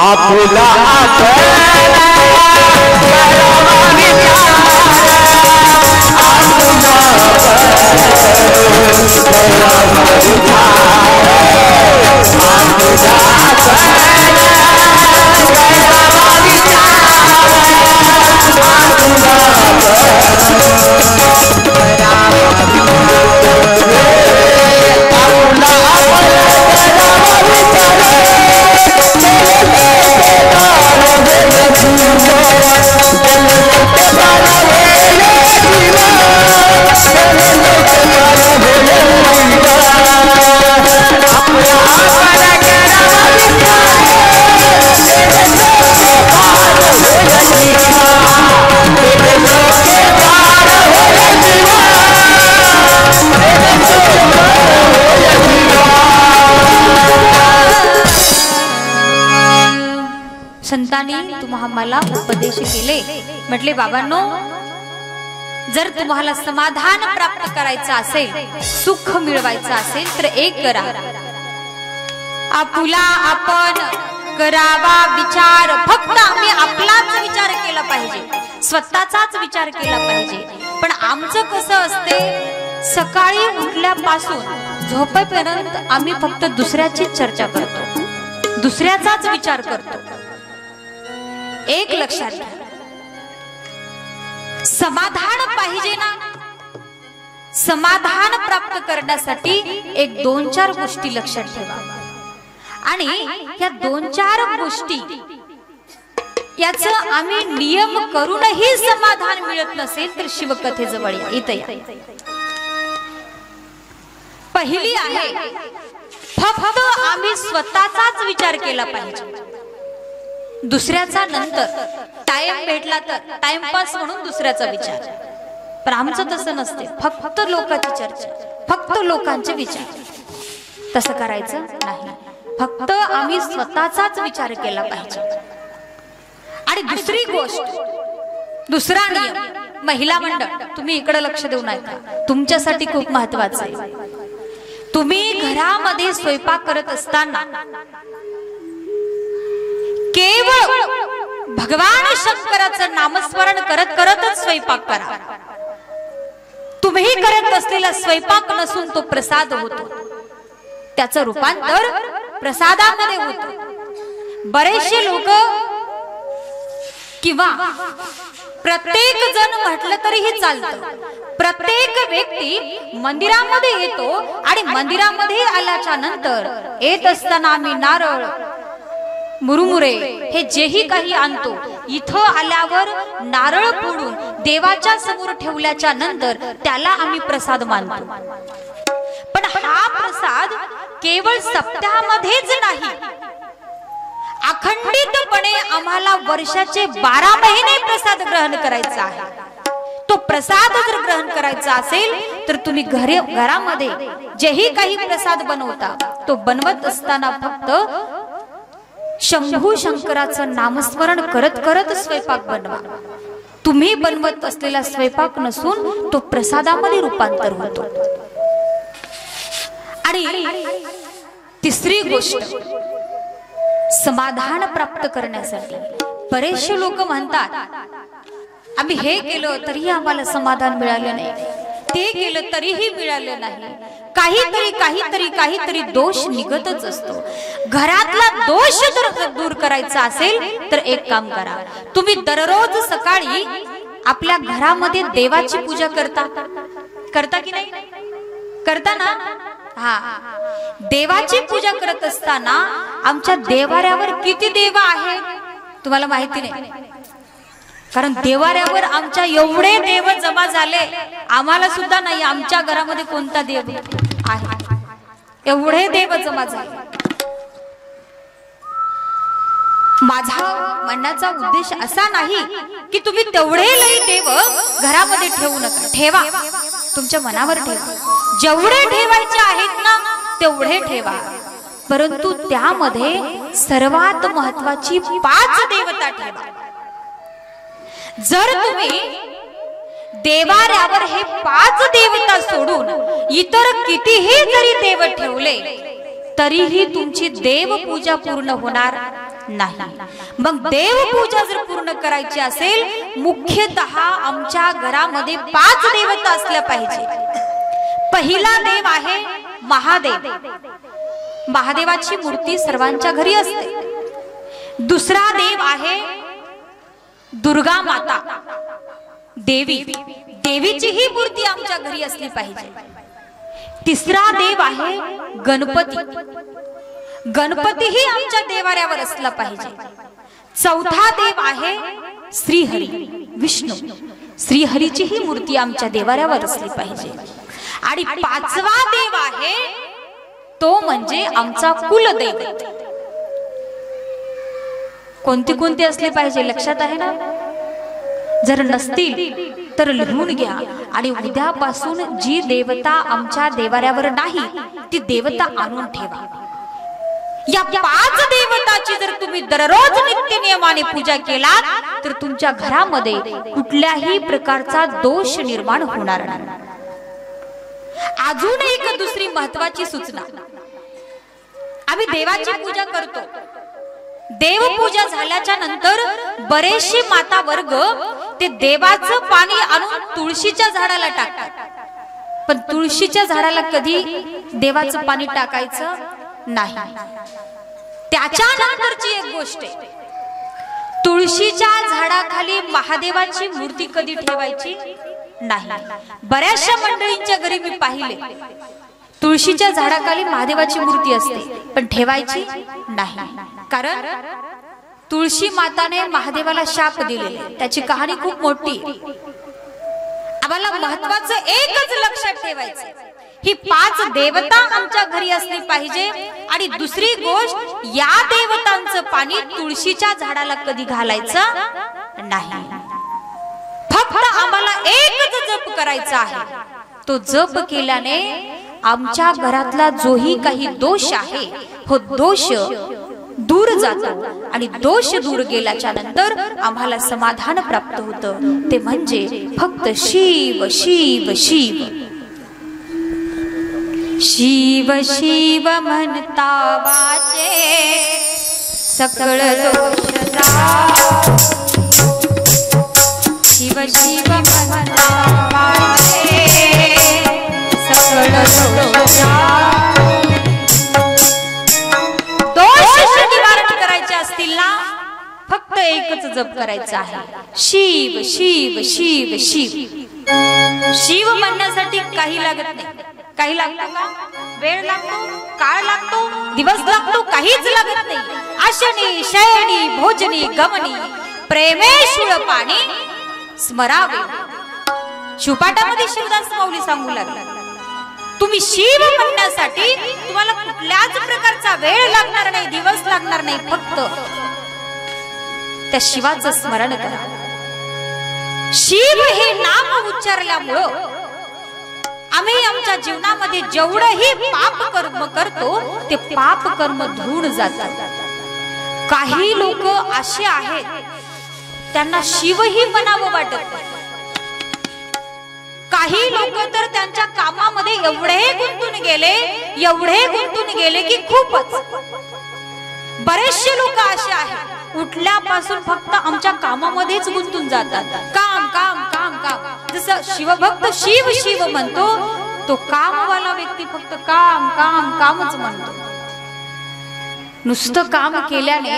आपुला संतांनी तुम्हाला मला उपदेश केले, म्हटले बाबांनो, जर तुम्हाला समाधान प्राप्त करायचं असेल, सुख मिळवायचं असेल तर एक करा, आपुला आपण करावा विचार. फक्त आम्ही आपलाच विचार केला पाहिजे, स्वतःचाच विचार केला पाहिजे. पण आमचं कसं असते, सकाळी उठल्यापासून झोपेपर्यंत आम्ही फक्त दुसऱ्याचीच चर्चा करतो, दुसऱ्याचाच विचार करतो. एक लक्षात घ्या, समाधान पाहिजे ना, समाधान प्राप्त करण्यासाठी एक 2-4 गोष्टी लक्षात ठेवा. आणि या 2-4 गोष्टी याचं आम्ही नियम करूनही समाधान मिळत नसेल तर शिवकथेजवळ या, इथं या. पहिली आहे, फक्त आम्ही स्वतःचाच विचार केला पाहिजे, दुसऱ्याचा नंतर टाइम भेटला तर टाइमपास म्हणून दुसऱ्याचा विचार. पण आमचं तसं नसते, फक्त लोकांची चर्चा, फक्त लोकांचे विचार. तसं करायचं नाही, फक्त आम्ही स्वतःचाच विचार केला पाहिजे. आणि दुसरी गोष्ट, दुसरा नियम, महिला मंडळ तुम्ही इकडे लक्ष देऊ नका, तुमच्यासाठी खूप महत्वाचं आहे. तुम्ही घरामध्ये स्वयंपाक करत असताना केवळ भगवान शंकराचं नामस्मरण करत करतच स्वयंपाक करा. तुम्ही करत असलेला स्वयंपाक नसून तो प्रसाद होतो, त्याचं रूपांतर प्रसादामध्ये होतं. बरेचसे लोक किंवा प्रत्येक जण म्हटलं तरीही चालतं, प्रत्येक व्यक्ती मंदिरामध्ये येतो आणि मंदिरामध्ये आल्याच्या नंतर येत असताना आम्ही नारळ, मुरुमुरे हे जेही काही आणतो, इथं आल्यावर नारळ फोडून देवाच्या समोर ठेवल्याच्या नंतर त्याला आम्ही प्रसाद मानतो. पण हा प्रसाद केवळ सप्ताहामध्येच नाही, अखंडितपणे आम्हाला वर्षाचे 12 महिने प्रसाद ग्रहण करायचा आहे. तो प्रसाद जर ग्रहण करायचा असेल तर तुम्ही घरामध्ये जेही काही प्रसाद बनवता तो बनवत असताना फक्त शंभू शंकराचं नामस्मरण करत करत स्वयंपाक बनवा. तुम्ही बनवत असलेला स्वयंपाक नसून तो प्रसादामध्ये रूपांतर होतो. आणि तिसरी गोष्ट, समाधान प्राप्त करण्यासाठी बरेचसे लोक म्हणतात आम्ही हे केलं तरीही आम्हाला समाधान मिळालं नाही, ते केलं तरीही मिळालं नाही, काहीतरी काहीतरी काहीतरी दोष निघतच असतो. घरातला दोष जर दूर करायचा असेल तर एक काम करा, तुम्ही दररोज सकाळी आपल्या घरामध्ये देवाची पूजा करता की नाही? करता ना? हा, देवाची पूजा करत असताना आमच्या देवाऱ्यावर किती देव आहे तुम्हाला माहिती नाही, कारण देवाऱ्यावर आमच्या एवढे देव जमा झाले, आम्हाला सुद्धा नाही आमच्या घरामध्ये कोणता देव आहे, एवढे देव जमा झाले. माझा म्हणण्याचा उद्देश असा नाही की तुम्ही तेवढे लई देव घरामध्ये ठेवू नका, ठेवा, तुमच्या मनावर ठेवा, जेवढे ठेवायचे आहेत ना तेवढे ठेवा, परंतु त्यामध्ये सर्वात महत्वाची 5 देवता ठेवा. जर तुम्ही देवाऱ्यावर हे 5 देवता सोडून इतर कितीही जरी देव ठेवले तरीही तुमची देवपूजा पूर्ण होणार नाही. मग देवपूजा जर पूर्ण करायची असेल, मुख्यतः आमच्या घरामध्ये 5 देवता असल्या पाहिजे. पहिला देव आहे महादेव, महादेवाची मूर्ती सर्वांच्या घरी असते. दुसरा देव आहे दुर्गा माता, देवी, देवीची ही मूर्ती आमच्या घरी असली पाहिजे. तिसरा देव आहे गणपती, गणपती ही आमच्या देवाऱ्यावर असला पाहिजे. चौथा देव आहे श्रीहरी, विष्णू, श्रीहरीची ही मूर्ती आमच्या देवाऱ्यावर असली पाहिजे. आणि 5वा देव आहे तो म्हणजे आमचा कुलदैवत. कोणते कोणते असले पाहिजे लक्षात आहे ना? जर नसतील तर लिहून घ्या आणि उद्यापासून जी देवता आमच्या देवाऱ्यावर नाही ती देवता आणून ठेवा. या 5 देवताची जर तुम्ही दररोज नित्य नियमाने पूजा केलात तर तुमच्या घरामध्ये कुठल्याही प्रकारचा दोष निर्माण होणार नाही. अजून एक दुसरी महत्वाची सूचना, आम्ही देवाची पूजा करतो, देवपूजा झाल्याच्या नंतर बरेचसे माता वर्ग ते देवाचं पाणी आणून तुळशीच्या झाडाला टाकतात. पण तुळशीच्या झाडाला कधी देवाचं पाणी टाकायचं नाही. त्याच्यानंतरची एक गोष्ट आहे, तुळशीच्या झाडाखाली महादेवाची मूर्ती कधी ठेवायची नाही. बऱ्याचशा मंडळींच्या घरी मी पाहिले तुळशीच्या झाडाखाली महादेवाची मूर्ती असते पण ठेवायची नाही, कारण तुळशी माताने महादेवाला शाप दिलेला, त्याची कहाणी खूप मोठी. आम्हाला महत्वाचं एकच लक्षात ठेवायचं, ही 5 देवता आमच्या घरी असली पाहिजे. आणि दुसरी गोष्ट, या देवतांचं पाणी तुळशीच्या झाडाला कधी घालायचं नाही. फक्त आम्हाला एकच जप करायचा आहे, तो जप केल्याने आमच्या घरातला जोही काही दोष आहे हो दोष दूर जातो. आणि दोष दूर गेल्याच्या नंतर आम्हाला समाधान प्राप्त होतं, ते म्हणजे फक्त शिव शिव शिव शिव शिव म्हणता वाचे सकळ दोष जा. शिव शिव म्हणता वाचे सकळ दोष जा. दोष निवारण करायचे असतील ना, फक्त एकच जप करायचा आहे, शिव शिव शिव शिव. शिव म्हणण्यासाठी काही लागत नाही. काही लागतं का? वेळ लागतो, काळ लागतो, दिवस लागतो, काहीच लागत नाही. आशनी शयनी भोजनी गमनी प्रेमेशूळ पाणी स्मरावे. शिवपाठामध्ये शिवदास माऊली सांगू लागला, तुम्ही शिव म्हणण्यासाठी तुम्हाला कुठल्याच प्रकारचा वेळ लागणार नाही, दिवस लागणार नाही, फक्त त्या शिवाचं स्मरण करा. शिव हे नाम उच्चारल्यामुळं आम्ही आमच्या जीवनामध्ये जेवढंही पाप कर्म करतो ते पाप कर्म धुवून जातात. काही लोक असे आहेत त्यांना शिवही म्हणावं वाटत नाही. काही लोक तर त्यांच्या कामामध्ये एवढे गुंतून गेले की खूपच. बरेचसे लोक असे आहेत उठल्यापासून फक्त आमच्या कामामध्येच गुंतून जातात, काम काम काम काम. जसं शिवभक्त शिव शिव म्हणतो, तो कामवाला व्यक्ती फक्त काम काम कामच म्हणतो. नुसतं काम केल्याने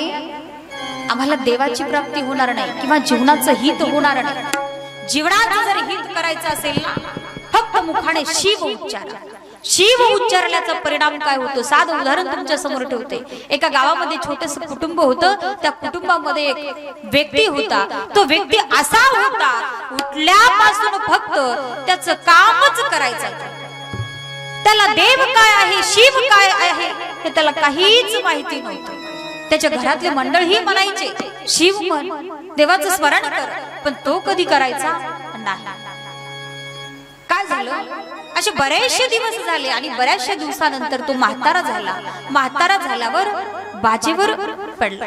आम्हाला देवाची प्राप्ती होणार नाही किंवा जीवनाचं हित होणार नाही। जीवनाचं जर हित करायचं असेल ना, फक्त मुखाने शिव उच्चार। शिव उच्चारल्याचा परिणाम काय होतो? साधं उदाहरण तुमच्या समोर ठेवते। एका गावामध्ये छोटंसं कुटुंब होतं। त्या कुटुंबामध्ये एक व्यक्ती होता। तो व्यक्ती असा होता, उठल्यापासून फक्त त्याचं कामच करायचं। त्याला देव काय आहे, शिव काय आहे हे त्याला काहीच माहिती नव्हतं। त्याच्या घरातले मंडळ ही म्हणायचे शिव म्हण, देवाचं स्मरण कर, पण तो कधी करायचा नाही। काय झालं? असे बरेचसे दिवस झाले आणि बऱ्याचशा दिवसानंतर तो म्हातारा झाला। म्हातारा झाल्यावर बाजेवर पडला,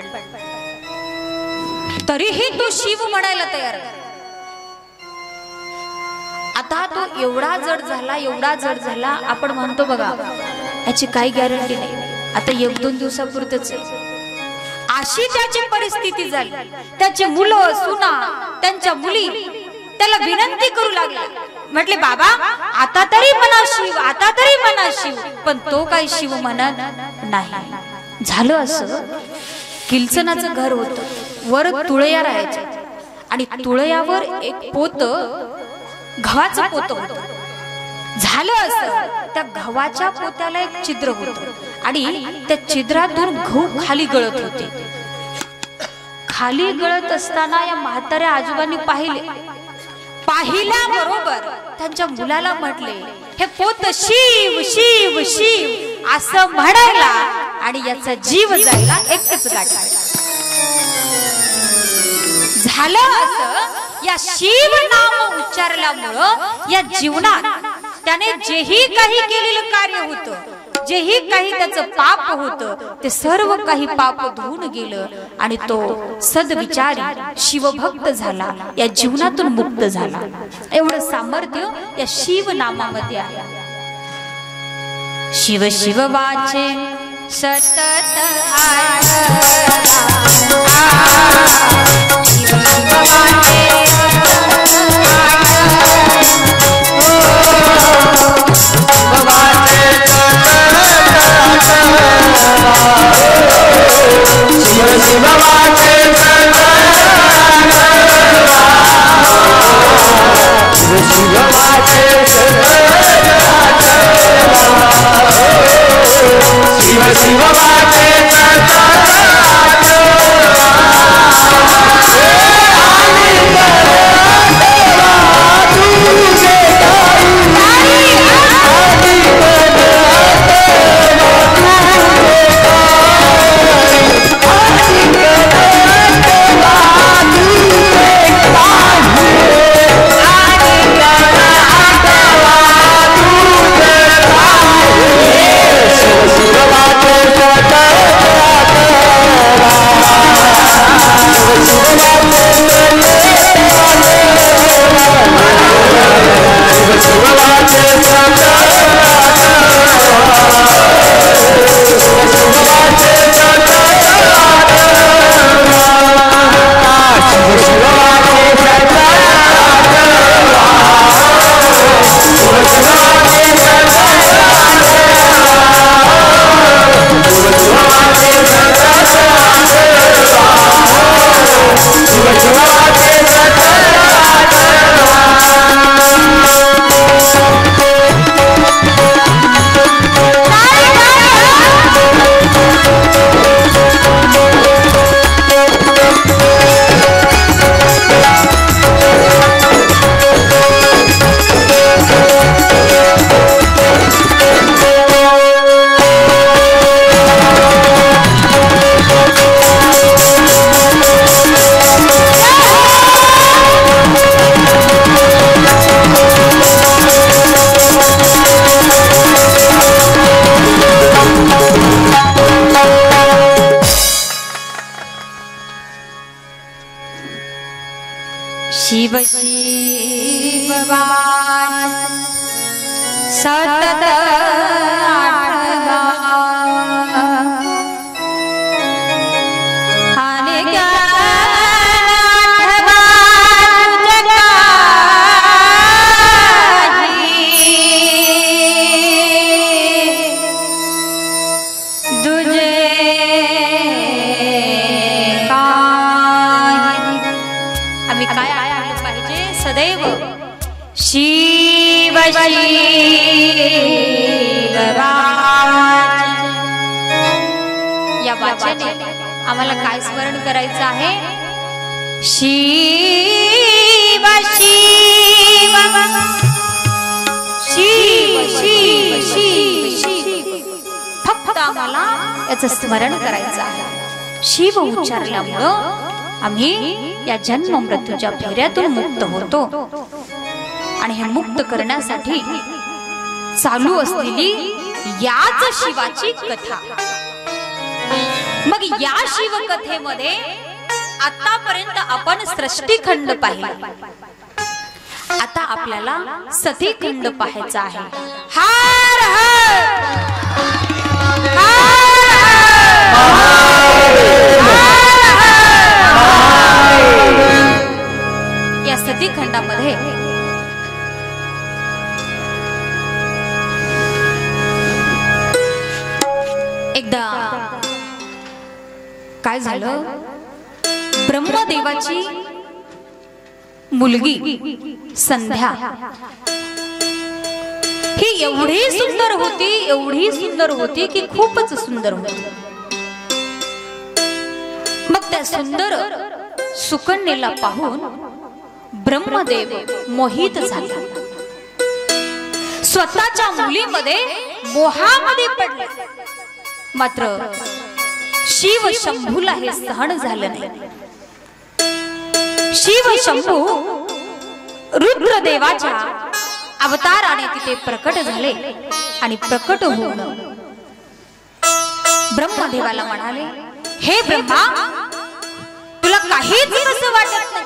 तरीही तो शिव म्हणायला तयार। आता तो एवढा जड झाला, एवढा जड झाला, आपण म्हणतो बघा याची काही गॅरंटी नाही, आता 1-2 दिवसापुरतच अशी त्याची परिस्थिती झाली। त्याचे मुलं सुना, त्यांच्या मुली त्याला विनंती करू लागल्या, म्हटले बाबा आता तरी म्हणा शिव, आता तरी म्हणा शिव, पण तो काही शिव म्हणत नाही। झालं असं, किलचनाचं घर होतं, वर तुळया राहायच्या आणि तुळयावर एक पोत, गव्हाचं पोत होतं। झालं असं, त्या गव्हाच्या पोत्याला एक छिद्र होतं आणि त्या छिद्रातून गहू खाली गळत होते। खाली गळत असताना या म्हाताऱ्या आजोबांनी पाहिल्याबरोबर त्यांच्या मुलाला म्हटले, हे पोत शिव शिव शिव असं म्हणायला आणि याचा जीव जायला एकच गाठ। झालं असं, या शिव नाम उच्चारल्यामुळं या जीवनात त्याने जेही काही केलेलं कार्य होतं, जेही काही त्याचं पाप होतं, ते सर्व काही पाप धुवून गेलं आणि तो सद्विचारी शिवभक्त झाला, या जीवनातून मुक्त झाला। एवढं सामर्थ्य या शिव नामामध्ये आहे। शिव शिव वाचे सतत शिव शिव वाच सतत आठवा आणि दुजे या वाचनाने आम्हाला काय स्मरण करायचं आहे? शिव शिव शिव शिव शिव शिव, फक्त आम्हाला याचं स्मरण करायचं आहे. शिव उच्चारल्यामुळं आम्ही या जन्म मृत्यूच्या फेऱ्यातून मुक्त होतो. आणि हे मुक्त करण्यासाठी चालू असलेली याच शिवाची कथा. मग या शिवकथेमध्ये आतापर्यंत आपण सृष्टीखंड पाहिला. आता आपल्याला सतीखंड पाहायचा आहे. हर हर या सतीखंडामध्ये एकदा काय झालं, ब्रह्मदेवाची मुलगी संध्या ही एवढी सुंदर होती, एवढी सुंदर होती की खूपच सुंदर होती. मग त्या सुंदर सुकन्येला पाहून ब्रह्मदेव मोहित झाला. स्वतःच्या मुलीमध्ये मोहामध्ये पडले. मात्र शिव शंभूला हे सहन झालं नाही. शिव शंभू रुद्रदेवाच्या अवताराने तिथे प्रकट झाले आणि प्रकट होऊन ब्रह्मदेवाला म्हणाले, हे ब्रह्मा, तुला काहीच कसं वाटत नाही?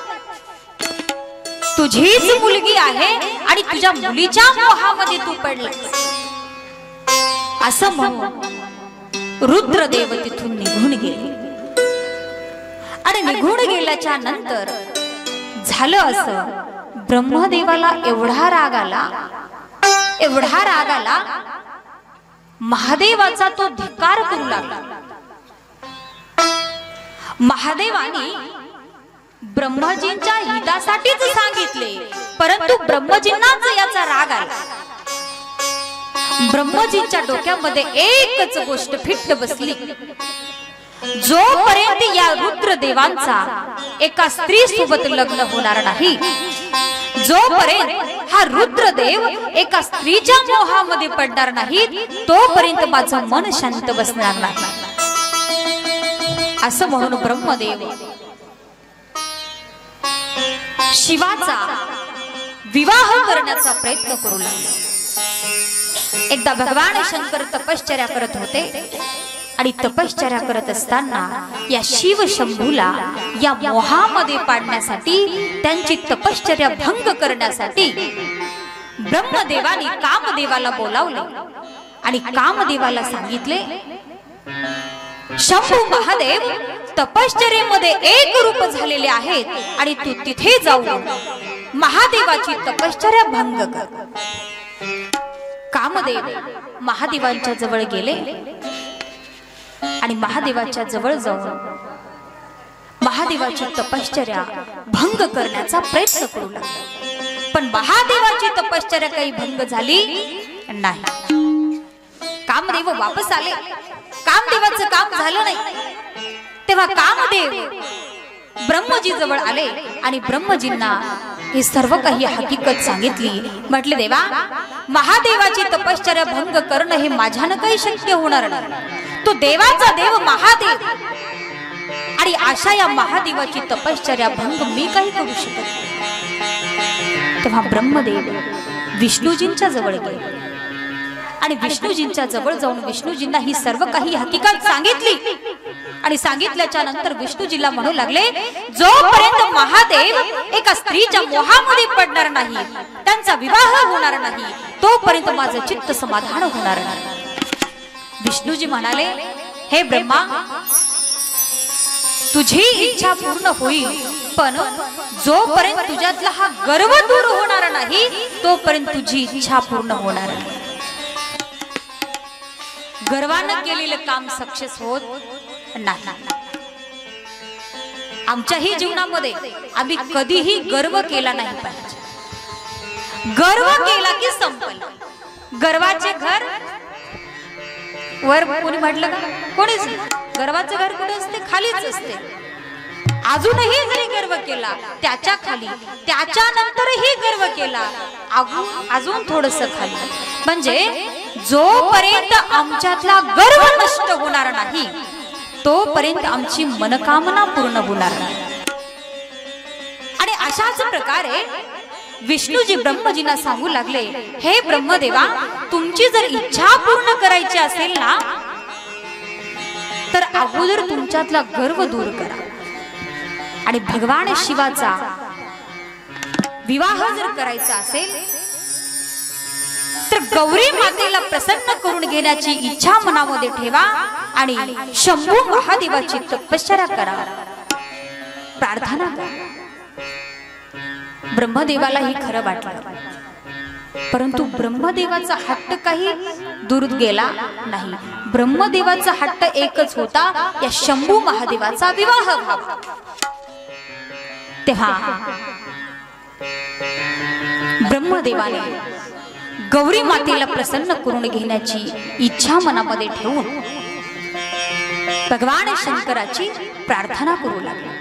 तुझीच मुलगी आहे आणि तुझ्या मुलीच्या मोहामध्ये तू पडलास. असं म्हणून रुद्रदेव तिथून निघून गेले. आणि निघून गेल्याच्या नंतर झालं असं, ब्रह्मदेवाला एवढा राग आला, महादेवाचा तो धिक्कार करू लागला. महादेवाने ब्रह्मजींच्या हितासाठीच सांगितले, परंतु ब्रह्मजींनाच याचा राग आला. ब्रह्मजींच्या डोक्यामध्ये एकच गोष्ट फिट्ट बसली, जोपर्यंत या रुद्रदेवांचा एका स्त्री सोबत लग्न होणार नाही, जोपर्यंत हा रुद्रदेव एका स्त्रीच्या मोहामध्ये पडणार नाही, तोपर्यंत माझं मन शांत बसणार नाही. असं म्हणून ब्रह्मदेव शिवाचा विवाह करण्याचा प्रयत्न करू लागले. एकदा भगवान शंकर तपश्चर्या करत होते आणि तपश्चर्या करत असताना या शिव शंभूला या मोहामध्ये पाडण्यासाठी, त्यांची तपश्चर्या भंग करण्यासाठी ब्रह्मदेवाने कामदेवाला बोलावले आणि कामदेवाला सांगितले, शंभू महादेव तपश्चर्येमध्ये एक रूप झालेले आहेत आणि तू तिथे जाऊन महादेवाची तपश्चर्या भंग कर. कामदेव महादेवांच्या जवळ गेले आणि महादेवाच्या जवळ जाऊन महादेवाची तपश्चर्या भंग करण्याचा प्रयत्न करू लागले. पण महादेवाची तपश्चर्या काही भंग झाली नाही. कामदेव वापस आले. कामदेवाचं काम झालं नाही. तेव्हा कामदेव ब्रह्मजी जवळ आले आणि ब्रह्मजींना हे सर्व काही हकीकत सांगितली. म्हटले, देवा, महादेवाची तपश्चर्या भंग करणं हे माझ्यानं काही शक्य होणार नाही. तो देवाचा देव महादेव आणि अशा या महादेवाची तपश्चर्या भंग मी काही करू शकत नाही. तेव्हा ब्रह्मदेव विष्णूजींच्या जवळ गेले आणि विष्णूजींच्या जवळ जाऊन विष्णूजींना ही सर्व काही हकीकत सांगितली. आणि सांगितल्याच्या नंतर विष्णूजीला म्हणू लागले, जोपर्यंत महादेव एका स्त्रीच्या मोहामध्ये पडणार नाही, त्यांचा विवाह होणार नाही, तोपर्यंत माझं चित्त समाधान होणार नाही. विष्णूजी म्हणाले, हे ब्रह्मा, तुझी इच्छा पूर्ण होईल, पण जोपर्यंत तुझ्यातला हा गर्व दूर होणार नाही, तोपर्यंत तुझी इच्छा पूर्ण होणार नाही. गर्वानं केलेलं काम सक्सेस होत नाही. आमच्याही जीवनामध्ये आम्ही कधीही गर्व केला नाही पाहिजे. गर्व केला की संपलं. गर्वाचे घर वर कोणी म्हटलं का? कोणीच नाही. गर्वाचं घर कुठे असते? खालीच असते. अजूनही जरी गर्व केला त्याच्या खाली, त्याच्यानंतरही गर्व केला अजून थोडस खाली, म्हणजे जोपर्यंत आमच्यातला गर्व नष्ट होणार नाही तोपर्यंत आमची मनकामना पूर्ण होणार नाही. आणि अशाच प्रकारे विष्णूजी ब्रह्मजींना सांगू लागले, हे ब्रह्मदेवा, तुमची जर इच्छा पूर्ण करायची असेल ना तर अगोदर तुमच्यातला गर्व दूर करा. आणि भगवान शिवाचा विवाह जर करायचा असेल तर गौरी मातेला प्रसन्न करून घेण्याची इच्छा मनामध्ये ठेवा आणि शंभू महादेवाची तपश्चर्या करा, प्रार्थना करा. ब्रह्मदेवाला ही खरं वाटलं, परंतु ब्रह्मदेवाचा हट्ट काही दूर गेला नाही. ब्रह्मदेवाचा हट्ट एकच होता, या शंभू महादेवाचा विवाह व्हावा. तेव्हा ब्रह्मदेवाने गौरी मातेला प्रसन्न करून घेण्याची इच्छा मनामध्ये ठेवून भगवान शंकराची प्रार्थना करू लागले.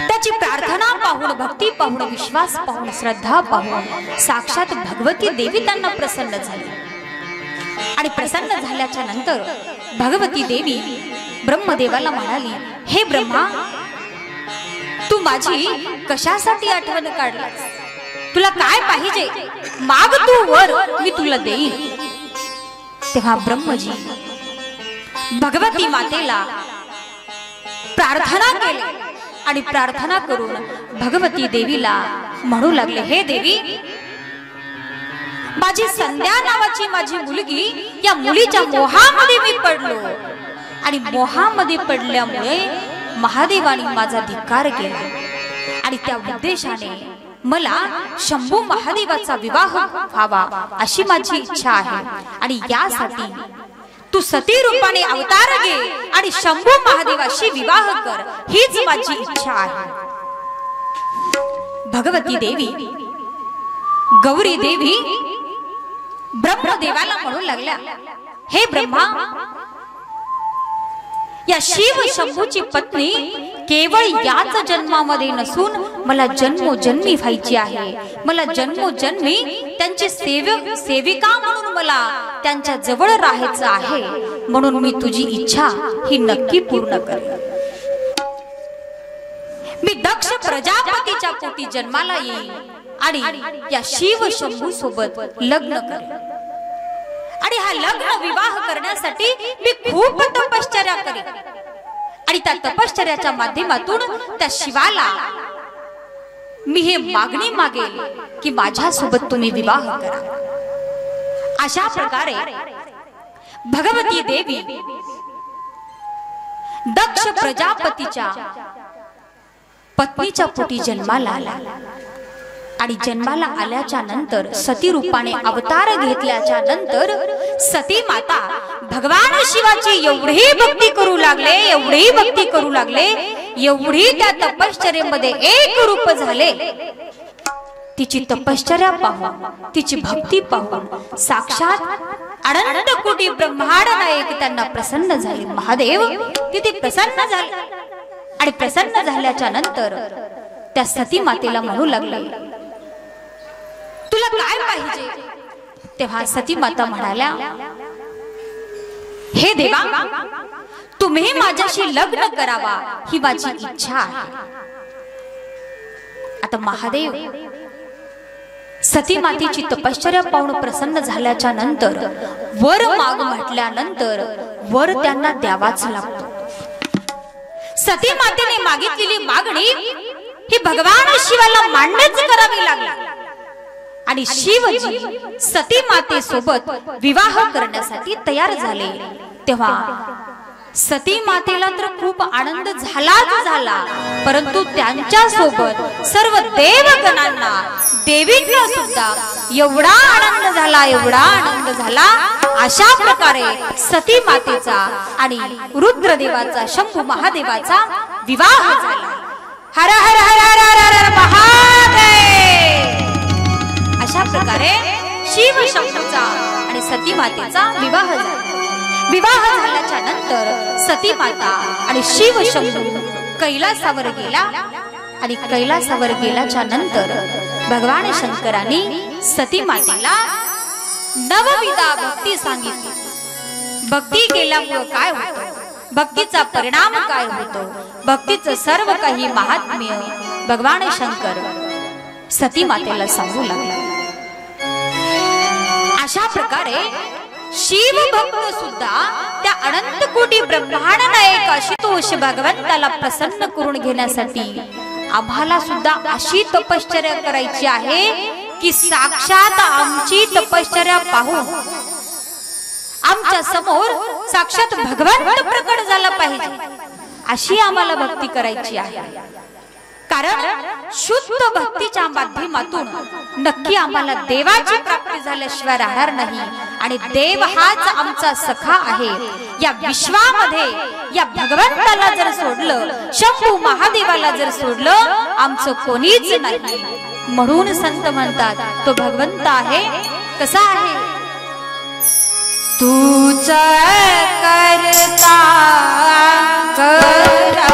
त्याची प्रार्थना पाहून, भक्ती पाहून, विश्वास पाहून, श्रद्धा पाहून साक्षात भगवती देवी त्यांना प्रसन्न झाली. आणि प्रसन्न झाल्याच्या नंतर भगवती देवी ब्रह्मदेवाला म्हणाली, हे ब्रह्मा, तू माझी कशासाठी आठवण काढलास? तुला काय पाहिजे? माग तू वर, मी तुला देईन. तेव्हा ब्रह्मजी भगवती मातेला प्रार्थना केली आणि प्रार्थना करून भगवती देवीला म्हणू लागले, हे देवी, माझी संध्या नावाची माझी मुलगी, या मुलीच्या मोहामध्ये मी पडलो आणि मोहामध्ये पडल्यामुळे महादेवाने माझा धिक्कार केला आणि त्या उद्देशाने मला शंभू महादेवाचा विवाह व्हावा अशी माझी इच्छा आहे. आणि यासाठी तू सती रूपाने अवतार घे आणि शंभू महादेवाशी विवाह कर, हीच माझी इच्छा आहे. भगवती देवी गौरी देवी ब्रह्मदेवाला म्हणू लागल्या, हे ब्रह्मा, या शिव शंभूची पत्नी केवळ याच जन्मामध्ये नसून मला जन्मोजन्मी व्हायची आहे. मला जन्मोजन्मी त्यांची सेविका म्हणून मला त्यांच्या जवळ राहायचं आहे. म्हणून मी तुझी इच्छा ही नक्की पूर्ण करेन. मी दक्ष प्रजापतीच्या पोटी जन्माला येईल आणि या शिव शंभू सोबत लग्न करेन. आणि हा लग्न विवाह करण्यासाठी मी खूप तपश्चर्या करेन आणि त्या तपश्चर्याच्या माध्यमातून त्या शिवाला मी हे मागणी मागेल की माझ्या सोबत तुम्ही विवाह करा. अशा प्रकारे भगवती देवी दक्ष प्रजापतीच्या पत्नीच्या पोटी जन्माला आला आणि जन्माला आल्याच्या नंतर सती रूपाने अवतार घेतल्याच्या नंतर सती माता भगवान शिवाची एवढी भक्ती करू लागले, एवढी भक्ती करू लागले, एवढी त्या तपश्चर्येमध्ये एक रूप झाले. तिची तपश्चर्या पाहून, तिची भक्ती पाहून साक्षात अनंत कोटी ब्रह्मांड नायक त्यांना प्रसन्न झाले. महादेव तिथे प्रसन्न झाले आणि प्रसन्न झाल्याच्या नंतर त्या सती मातेला म्हणू लागले, तुला काय पाहिजे? तेव्हा सती माता म्हणाल्या, हे देवा, तुम्ही माझ्याशी लग्न करावा ही माझी इच्छा आहे. आता महादेव सती मातेची तपश्चर्या पाहून प्रसन्न झाल्याच्या नंतर वर माग म्हटल्यानंतर वर त्यांना द्यावाच लागतो. सती मातेने मागितलेली मागणी ही भगवान शिवाला मान्यच करावी लागली आणि शिवजी सती माते सोबत विवाह करण्यासाठी तयार झाले. तेव्हा सती मातेला तर खूप आनंद झाला, परंतु त्यांच्या सोबत सर्व देवगणांना, देवींना सुद्धा एवढा आनंद झाला, एवढा आनंद झाला. अशा प्रकारे सती मातेचा आणि रुद्रदेवाचा, शंभू महादेवाचा विवाह झाला. हर हर हर हर हर हर महादेव. अशा प्रकारे शिव शंभूचा आणि सती मातेचा विवाह झाला। विवाह झाल्याच्या नंतर सती माता आणि शिव शंभू कैलासावर गेला आणि कैलासावर गेल्याच्या नंतर भगवान शंकरांनी सती मातेला नवविधा भक्ती सांगितली। भक्ती केल्यामुळे काय होतं, भक्तीचा परिणाम काय होतो, भक्तीचं सर्व काही महात्म्य भगवान शंकर सती मातेला सांगू लागला। अशा प्रकारे शिव भक्त सुद्धा त्या अनंत कोटी ब्रह्मांड नायक आशुतोष भगवंताला प्रसन्न करून घेण्यासाठी आम्हाला सुद्धा अशी तपश्चर्या करायची आहे की साक्षात आमची तपश्चर्या पाहून आमच्या समोर साक्षात भगवंत प्रकट झाला पाहिजे, अशी आम्हाला भक्ती करायची आहे। कारण शुद्ध भक्तीच्या माध्यमातून नक्की आम्हाला देवाची प्राप्ती झाल्याशिवाय राहणार नाही आणि देव हाच आमचा सखा आहे। या विश्वामध्ये या भगवंताला जर सोडलं, शंभू महादेवाला जर सोडलं, आमचं कोणीच नाही। म्हणून संत म्हणतात तो भगवंत आहे कसा आहे, तूच करता करा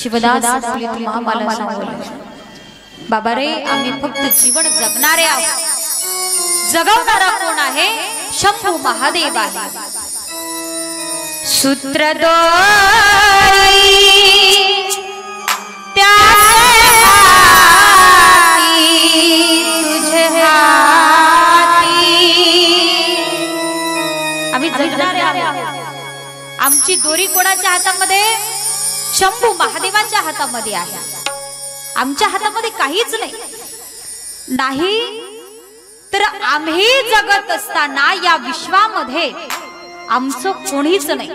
शिवदास मला सांगले, बाबा रे आम्ही फक्त जीवन जगणारे आहोत, जगवणारा कोण आहे, शंभू महादेव आहे। सूत्रधोरी तुझे हाती आम्ही जगणारे आहोत। आमची दोरी कोणाच्या हातामध्ये, शंभू महादेवाच्या हातामध्ये आहे। आमच्या हातामध्ये काहीच नाही तर आम्ही जगत असताना या विश्वामध्ये आमचं कोणीच नाही।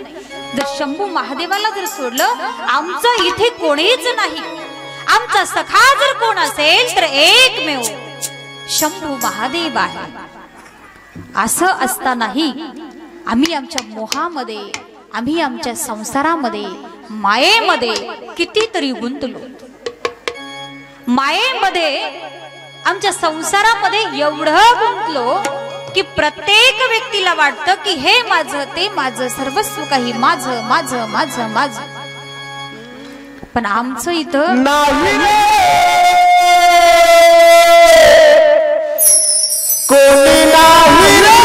जर शंभू महादेवाला जर सोडलं, आमचं इथे कोणीच नाही। आमचा सखा जर कोण असेल तर एकमेव शंभू महादेव आहे। असं असतानाही आम्ही आमच्या मोहामध्ये, आम्ही आमच्या संसारामध्ये, मायेमध्ये कितीतरी गुंतलो। मायेमध्ये आमच्या संसारामध्ये एवढं गुंतलो की प्रत्येक व्यक्तीला वाटतं की हे माझं ते माझं सर्वस्व काही माझं माझं माझं माझं. पण आमचं इथं नाही कोणी नाही नाही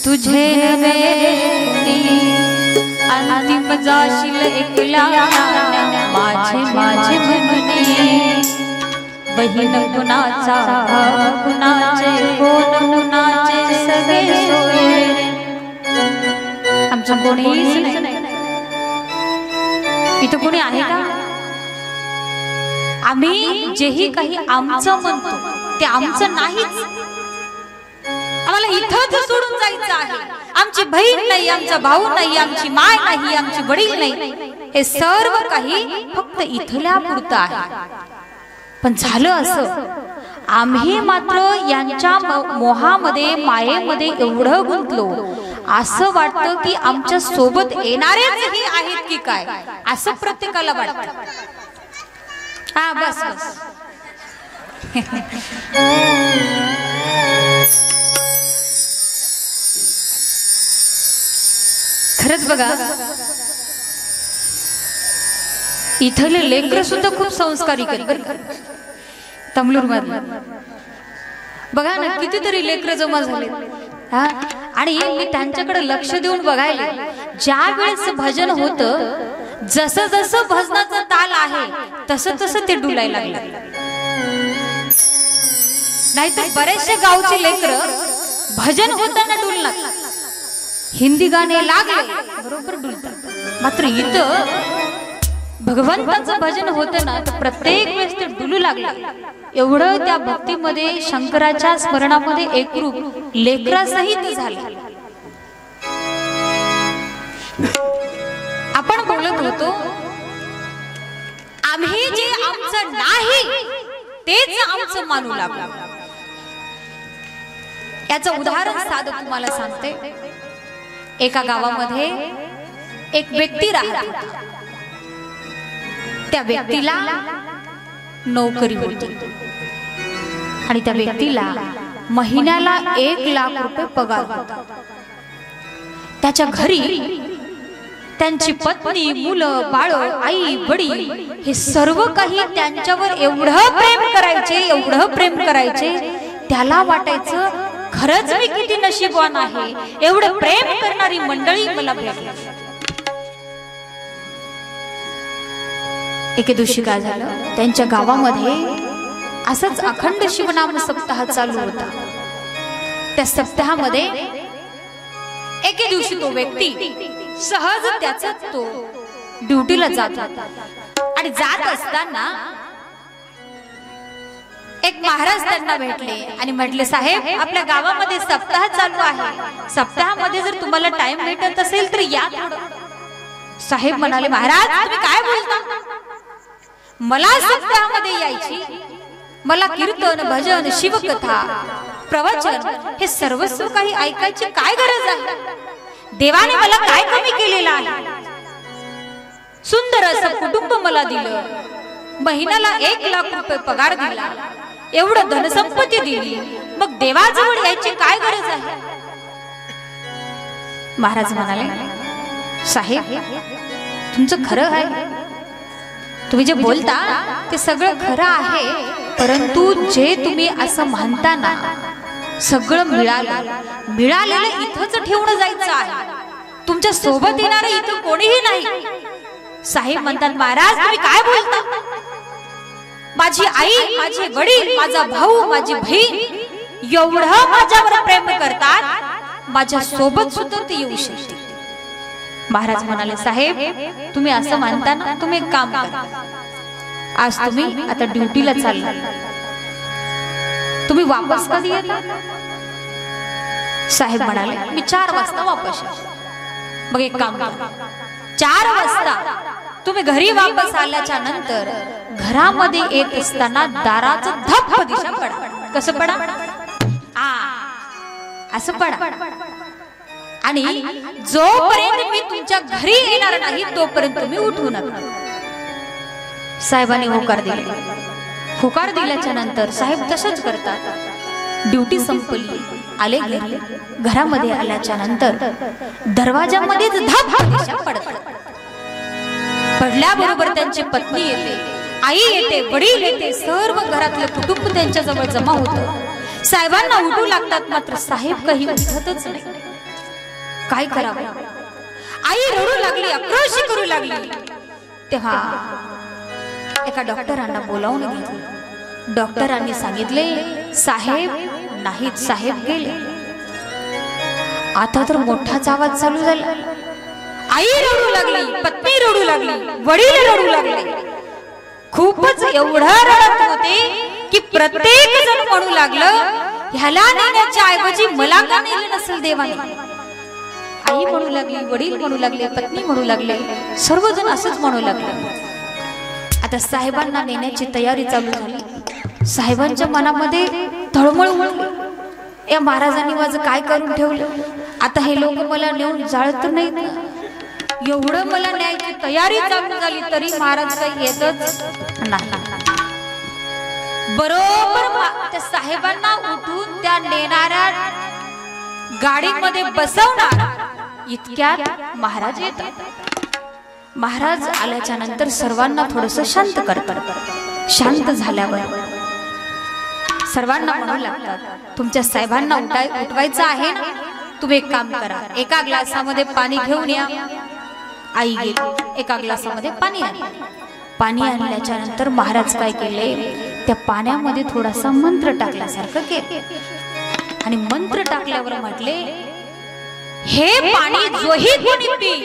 तुझे अंतिम जाशील एकला माझे माझे म्हणणे बहीण कुणाचा कुणाचे कोण कुणाचे सगळे सोय आमचं कोणीच नाही. इथं कोणी आहे का? आम्ही जेही काही आमचं म्हणतो ते आमचं नाहीच. आम्हाला इथंच सोडून जायचं आहे. आमची बहीण नाही, आमचा भाऊ नाही, आमची माय नाही, आमची वडील नाही, हे सर्व काही फक्त इथल्या पुरतं आहे. पण झालं असं, आम्ही मात्र यांच्या मोहामध्ये मायेमध्ये एवढं गुंतलो, असं वाटतं की आमच्या सोबत येणारेच आहेत की काय, असं प्रत्येकाला वाटतं. हा बस बस खरंच बघा, इथले लेकर सुद्धा खूप संस्कारिक आहेत. तमलूर मध्ये बघा ना, कितीतरी लेकर जमा झाले. आणि मी त्यांच्याकडे लक्ष देऊन बघायला, ज्या वेळेस भजन होतं, जसं जसं भजनाचा ताल आहे तसं तसं ते डुलायला लागले. नाहीतर बरेचसे गावचे लेकर भजन होताना डुलणार, हिंदी गाणे लागले बरोबर डुलतात. मात्र इथं भगवंताचं भजन होतं ना, तर प्रत्येक वेळेस ते डुलू लागले. एवढं त्या भक्तीमध्ये, शंकराच्या स्मरणामध्ये एकरूप लेकरासहित झाले. आपण बोलत होतो, आम्ही जे आमचं नाही तेच आमचं मानू लागलो. याचं उदाहरण साधं तुम्हाला सांगते. एका गावामध्ये एक व्यक्ती राहत, त्या व्यक्तीला नोकरी होती आणि त्या व्यक्तीला महिन्याला 1 लाख रुपये पगार होता. त्याच्या घरी त्यांची पत्नी, मुलं, बाळ, आई, वडील हे सर्व काही त्यांच्यावर एवढं प्रेम करायचे, त्याला वाटायचं खरंच मी किती नशीबवान आहे, एवढं प्रेम करणारी मंडळी मला भेटली. एके दिवशी काय झालं, त्यांच्या गावामध्ये असंच अखंड शिवनाम सप्ताह चालू होता. त्या सप्ताहामध्ये एके दिवशी तो व्यक्ती सहज त्याचा तो ड्युटीला जात होता आणि जात असताना एक महाराज त्यांना भेटले आणि म्हटले, साहेब आपल्या गावामध्ये सप्ताह चालू आहे, सप्ताहामध्ये जर तुम्हाला टाइम भेटत असेल तर या. साहेब म्हणाले, महाराज तुम्ही काय बोलता, मला सप्ताहामध्ये यायची, मला कीर्तन, भजन, शिवकथा, प्रवचन हे सर्वस्व काही ऐकायची काय गरज आहे. देवाने मला काय कमी केलेलं आहे. सुंदर असं कुटुंब मला दिलं, महिन्याला 1 लाख रुपये पगार दिला, एवढं धनसंपत्ती दिली, मग देवाजवळ यायची काय गरज आहे. महाराज म्हणाले, साहेब तुमचं खरं आहे, तुम्ही जे बोलता ते सगळं खरं आहे, परंतु जे तुम्ही असं म्हणता ना सगळं मिळालेलं इथंच ठेवून जायचं आहे, तुमच्या सोबत येणारं इथं कोणीही नाही. साहेब म्हणतात, महाराज तुम्ही काय बोलता, माझी आई, माझे वडील, माझा भाऊ, माझी बहीण एवढं माझ्यावर प्रेम करतात, माझ्या सोबत सुद्धा ते येऊ शकते. महाराज म्हणाले, साहेब तुम्ही असं म्हणता ना, तुम्ही एक काम करा, आज तुम्ही आता ड्युटीला चालला, तुम्ही वापस कधी येता. साहेब म्हणाले, मी 4 वाजता वापस येतो. मग एक काम करा, 4 वाजता तुम्ही घरी वापस आल्याच्या नंतर घरामध्ये येत असताना दाराचं धप्प दिशा पडा. कसं पडा, असं पडा, आणि जोपर्यंत मी तुमच्या घरी येणार नाही तोपर्यंत तुम्ही उठू नका. साहेबांनी होकार दिल्याच्या नंतर साहेब तसंच करतात. ड्युटी संपली, आले घरी, घरामध्ये आल्याच्या नंतर दरवाजामध्ये धप पडतात. पडल्याबरोबर त्यांची पत्नी येते, आई येते, वडील येते, सर्व घरातले कुटुंब त्यांच्या जवळ जमा होतं. साहेबांना उठू लागतात, मात्र साहेब काही उठतच नाही. काय करावं, आई रडू लागली, आक्रोश करू लागली. तेव्हा एका डॉक्टरांना बोलावून घेतलं. डॉक्टरांनी सांगितले, साहेब नाहीत, साहेब गेले. आता तर मोठाच आवाज चालू झाला. आई रडू लागली, पत्नी रडू लागली, वडील रडू लागले. खूपच एवढं रडत होते की प्रत्येक जण म्हणू लागलं, ह्याला नेण्याच्या ऐवजी मला का नेलं नसेल देवाने. आई म्हणू लागली, वडील म्हणू लागले, पत्नी म्हणू लागले, सर्वजण असंच म्हणू लागले. आता साहेबांना नेण्याची तयारी चालू झाली. साहेबांच्या मनामध्ये तळमळ उमटली, या महाराजांनी माझं काय करून ठेवलं, आता हे लोक मला नेऊन जाळत नाहीत. एवढं मला न्यायची तयारी चालू झाली तरी महाराज काही येतच नाही. बरोबर त्या साहेबांना उठून त्या नेणाऱ्या गाडीमध्ये बसवणार इतक्यात महाराज येतात. महाराज आल्याच्या नंतर सर्वांना थोडंसं शांत करतात. शांत झाल्यावर सर्वांना म्हणू लागतात, तुमच्या साहेबांना उठवायचं आहे ना, तुम्ही एक काम करा, एका ग्लासामध्ये पाणी घेऊन या. आई गेली, एका ग्लासामध्ये पाणी आणले. पाणी आणल्याच्या नंतर महाराज काय केले, त्या पाण्यामध्ये थोडासा मंत्र टाकल्यासारखं केले आणि मंत्र टाकल्यावर म्हटले, हे पाणी जोही कोणी पिईल,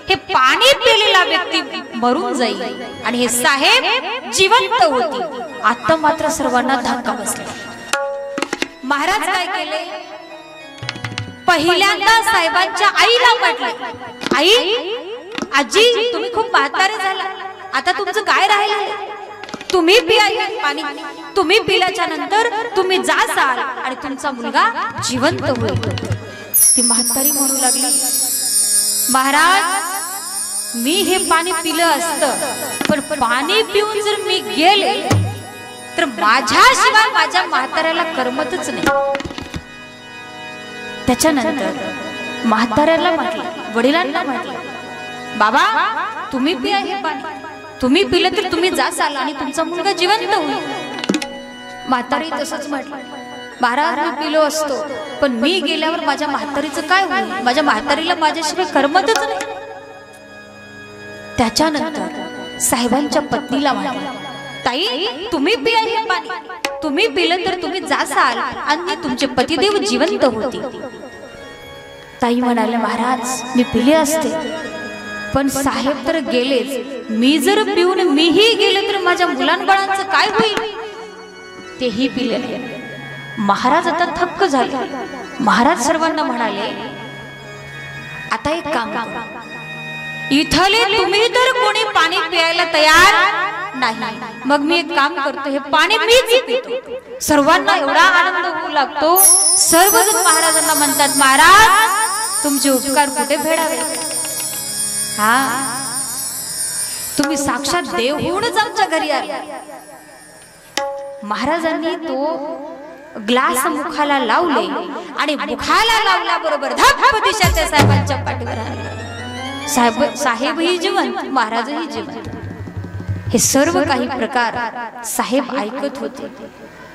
हे पाणी पिलेला व्यक्ती मरून जाईल आणि हे साहेब जिवंत होतील. आता मात्र सर्वांना धक्का बसला. महाराज काय केले, पहिल्यांदा साहेबांच्या आईला म्हटले, आई, आजी तुम्ही खूप म्हातारे झाला, आता तुमचं काय राहिलं, तुम्ही पिया पाणी, तुम्ही पिल्याच्या नंतर तुम्ही जासाल आणि तुमचा मुलगा जिवंत होईल. ती म्हातारी म्हणू लागली, महाराज मी हे पाणी पिलं असतं, पण पाणी पिऊन जर मी गेले तर माझ्याशिवाय माझ्या म्हाताऱ्याला करमतच नाही. त्याच्यानंतर म्हाताऱ्याला म्हटलं, वडिलांना म्हटलं, बाबा तुम्ही पिया हे पाणी, तुम्ही पिलं तर तुम्ही जासाल आणि तुमचा मुलगा जिवंत होईल. म्हातारी तसंच म्हटलं, महाराज मी पिलो असतो, पण मी गेल्यावर माझ्या म्हातारीचं काय होईल, माझ्या म्हातारीला माझ्याशिवाय करमतच नाही. त्याच्यानंतर साहेबांच्या पत्नीला म्हटलं, ताई तुम्ही पिया हे पाणी, तुम्ही पिलं तर तुम्ही जासाल आणि तुमचे पतिदेव जिवंत होतील. ताई म्हणाले, महाराज मी पिले असते, पण साहेब तर गेलेच, मी जर पिऊन मीही गेले तर माझ्या मुलांबाळांचं काय होईल. तेही पिले. महाराज आता थक्क झाले. महाराज सर्वांना म्हणाले, आता एक काम करा, इथले तुम्ही तर कोणी पाणी प्यायला तयार नाही, मग मी एक काम करतो, हे पाणी मीच पितो. सर्वांना एवढा आनंद होऊ लागतो. सर्वजण महाराजांना म्हणतात, महाराज तुमचे उपकार कुठे फेडावे, हा तुम्ही साक्षात देव होऊनच आमच्या घरी आले. महाराजांनी तो ग्लास मुखाला लावले आणि मुखाला लावल्याबरोबर धप्प दिशाच्या साहेबांच्या पाठीवर आले. साहेबही जिवंत, महाराजही जिवंत. हे सर्व काही प्रकार साहेब ऐकत होते,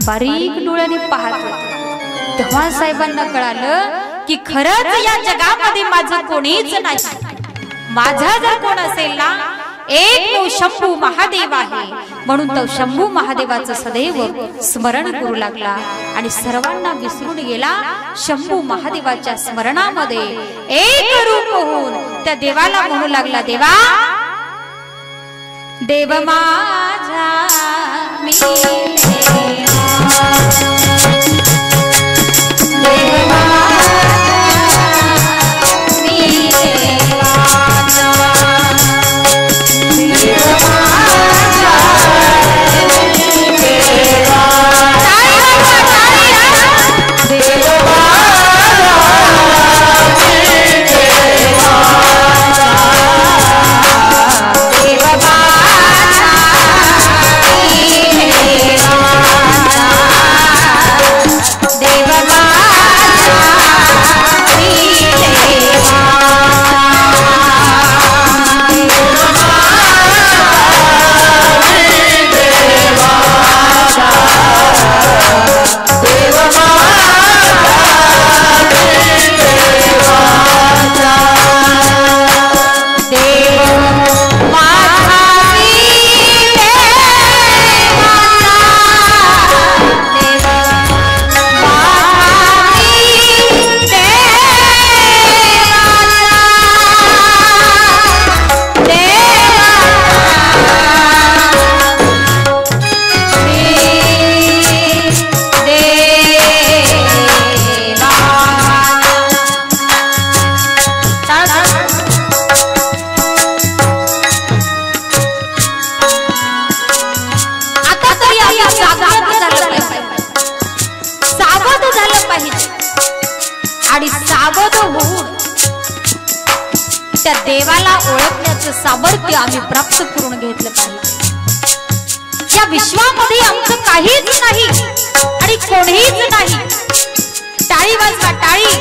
बारीक डोळ्याने पाहत होते. तेव्हा साहेबांना कळालं की खरंच या जगामध्ये माझं कोणीच नाही. माझा जर कोण असेल ना, एक तो शंभू महादेव आहे. म्हणून तो शंभू महादेवाचं सदैव स्मरण करू लागला आणि सर्वांना विसरून गेला. शंभू महादेवाच्या स्मरणामध्ये एक रूप होऊन त्या देवाला म्हणू लागला, देवा देव माझा मी देवाला ओळखण्याचं सामर्थ्य आम्ही प्राप्त करून घेतलं पाहिजे. या विश्वामध्ये आमचं काहीच नाही आणि कोणीच नाही. टाळी वाजवा, टाळी.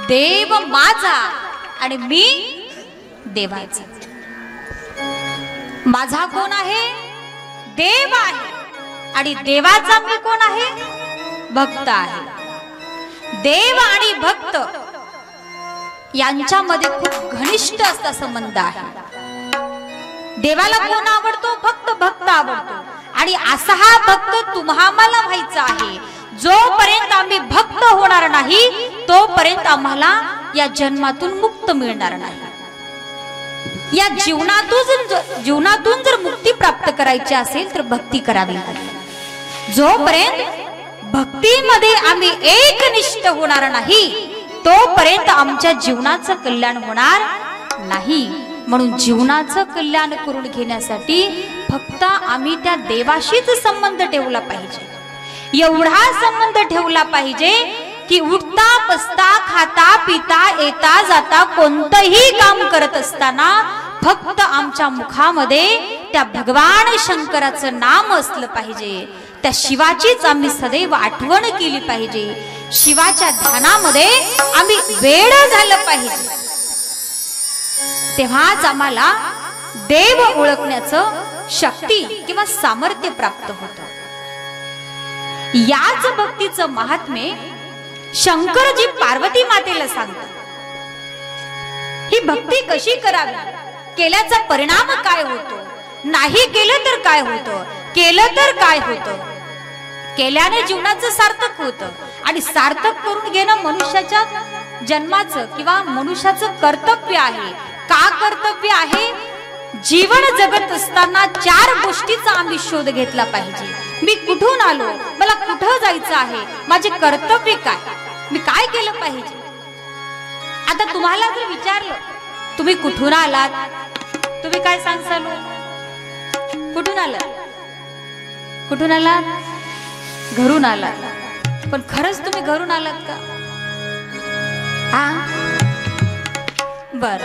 देव माझा आणि मी देवाचा. माझा कोण आहे? देव आहे. आणि देवाचा मी कोण आहे? भक्त आहे. देव आणि भक्त यांच्यामध्ये खूप घनिष्ठ असा संबंध आहे. देवाला कोण आवडतो? भक्त. भक्त आवडतो. आणि असा हा भक्त तुम्हाला व्हायचा आहे. जोपर्यंत आम्ही भक्त होणार नाही तोपर्यंत आम्हाला या जन्मातून मुक्त मिळणार नाही. या जीवनातून जर मुक्ती प्राप्त करायची असेल तर भक्ती करावी लागेल. जोपर्यंत भक्तीमध्ये आम्ही एकनिष्ठ होणार नाही तोपर्यंत आमच्या जीवनाचं कल्याण होणार नाही. म्हणून जीवनाचं कल्याण करून घेण्यासाठी फक्त आम्ही त्या देवाशीच संबंध ठेवला पाहिजे। एवढा संबंध ठेवला पाहिजे की उठता बसता खाता पिता येता जाता कोणतंही काम करत असताना फक्त आमच्या मुखामध्ये त्या भगवान शंकराचं नाम असलं पाहिजे। त्या शिवाचीच आम्ही सदैव आठवण केली पाहिजे। शिवाच्या ध्यानामध्ये आम्ही वेड झालं पाहिजे। तेव्हाच आम्हाला देव ओळखण्याचं शक्ती किंवा सामर्थ्य प्राप्त होतं। याच भक्तीचं महात्म्य शंकरजी पार्वती मातेला सांगतात। ही भक्ती कशी करावी, केल्याचा परिणाम काय होतो, नाही केलं तर काय होतं, केलं तर काय होतं, केल्याने जीवनाचं सार्थक होतं आणि सार्थक करून घेणं मनुष्याच्या जन्माचं किंवा मनुष्याचं कर्तव्य आहे। का कर्तव्य आहे? जीवन जगत असताना 4 गोष्टीचा आम्ही शोध घेतला पाहिजे। मी कुठून आलो, मला कुठं जायचं आहे, माझे कर्तव्य काय, मी काय केलं पाहिजे। आता तुम्हाला जर विचारलं तुम्ही कुठून आलात, तुम्ही काय सांगसाल? कुठून आलात? कुठून आलात? घरून आलात। पण खरंच तुम्ही घरून आलात का? हा, बर,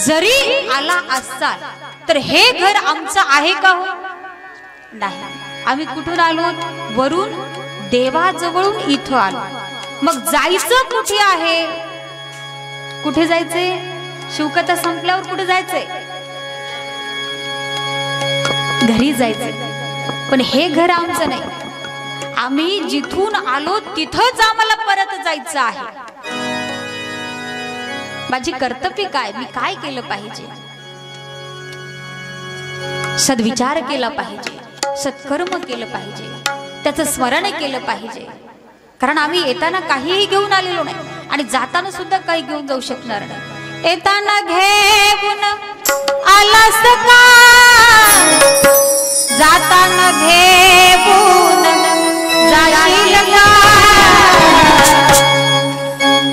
जरी आला असाल तर हे घर आमचं आहे का? हो नाही। आम्ही कुठून आलो? वरून देवाजवळून इथं आलो। मग जायचं कुठे आहे? कुठे जायचंय? शिवकथा संपल्यावर कुठे जायचंय? घरी जायचंय। पण हे घर आमचं नाही। आम्ही जिथून आलो तिथंच आम्हाला परत जायचं आहे। माझी कर्तव्य काय, मी काय केलं पाहिजे? सद्विचार केला पाहिजे, सत्कर्म केलं पाहिजे, त्याचं स्मरण केलं पाहिजे। कारण आम्ही येताना काहीही घेऊन आलेलो नाही आणि जाताना सुद्धा काही घेऊन जाऊ शकणार नाही। येताना घेऊन आलास का, जाताना घेऊन जाशील का,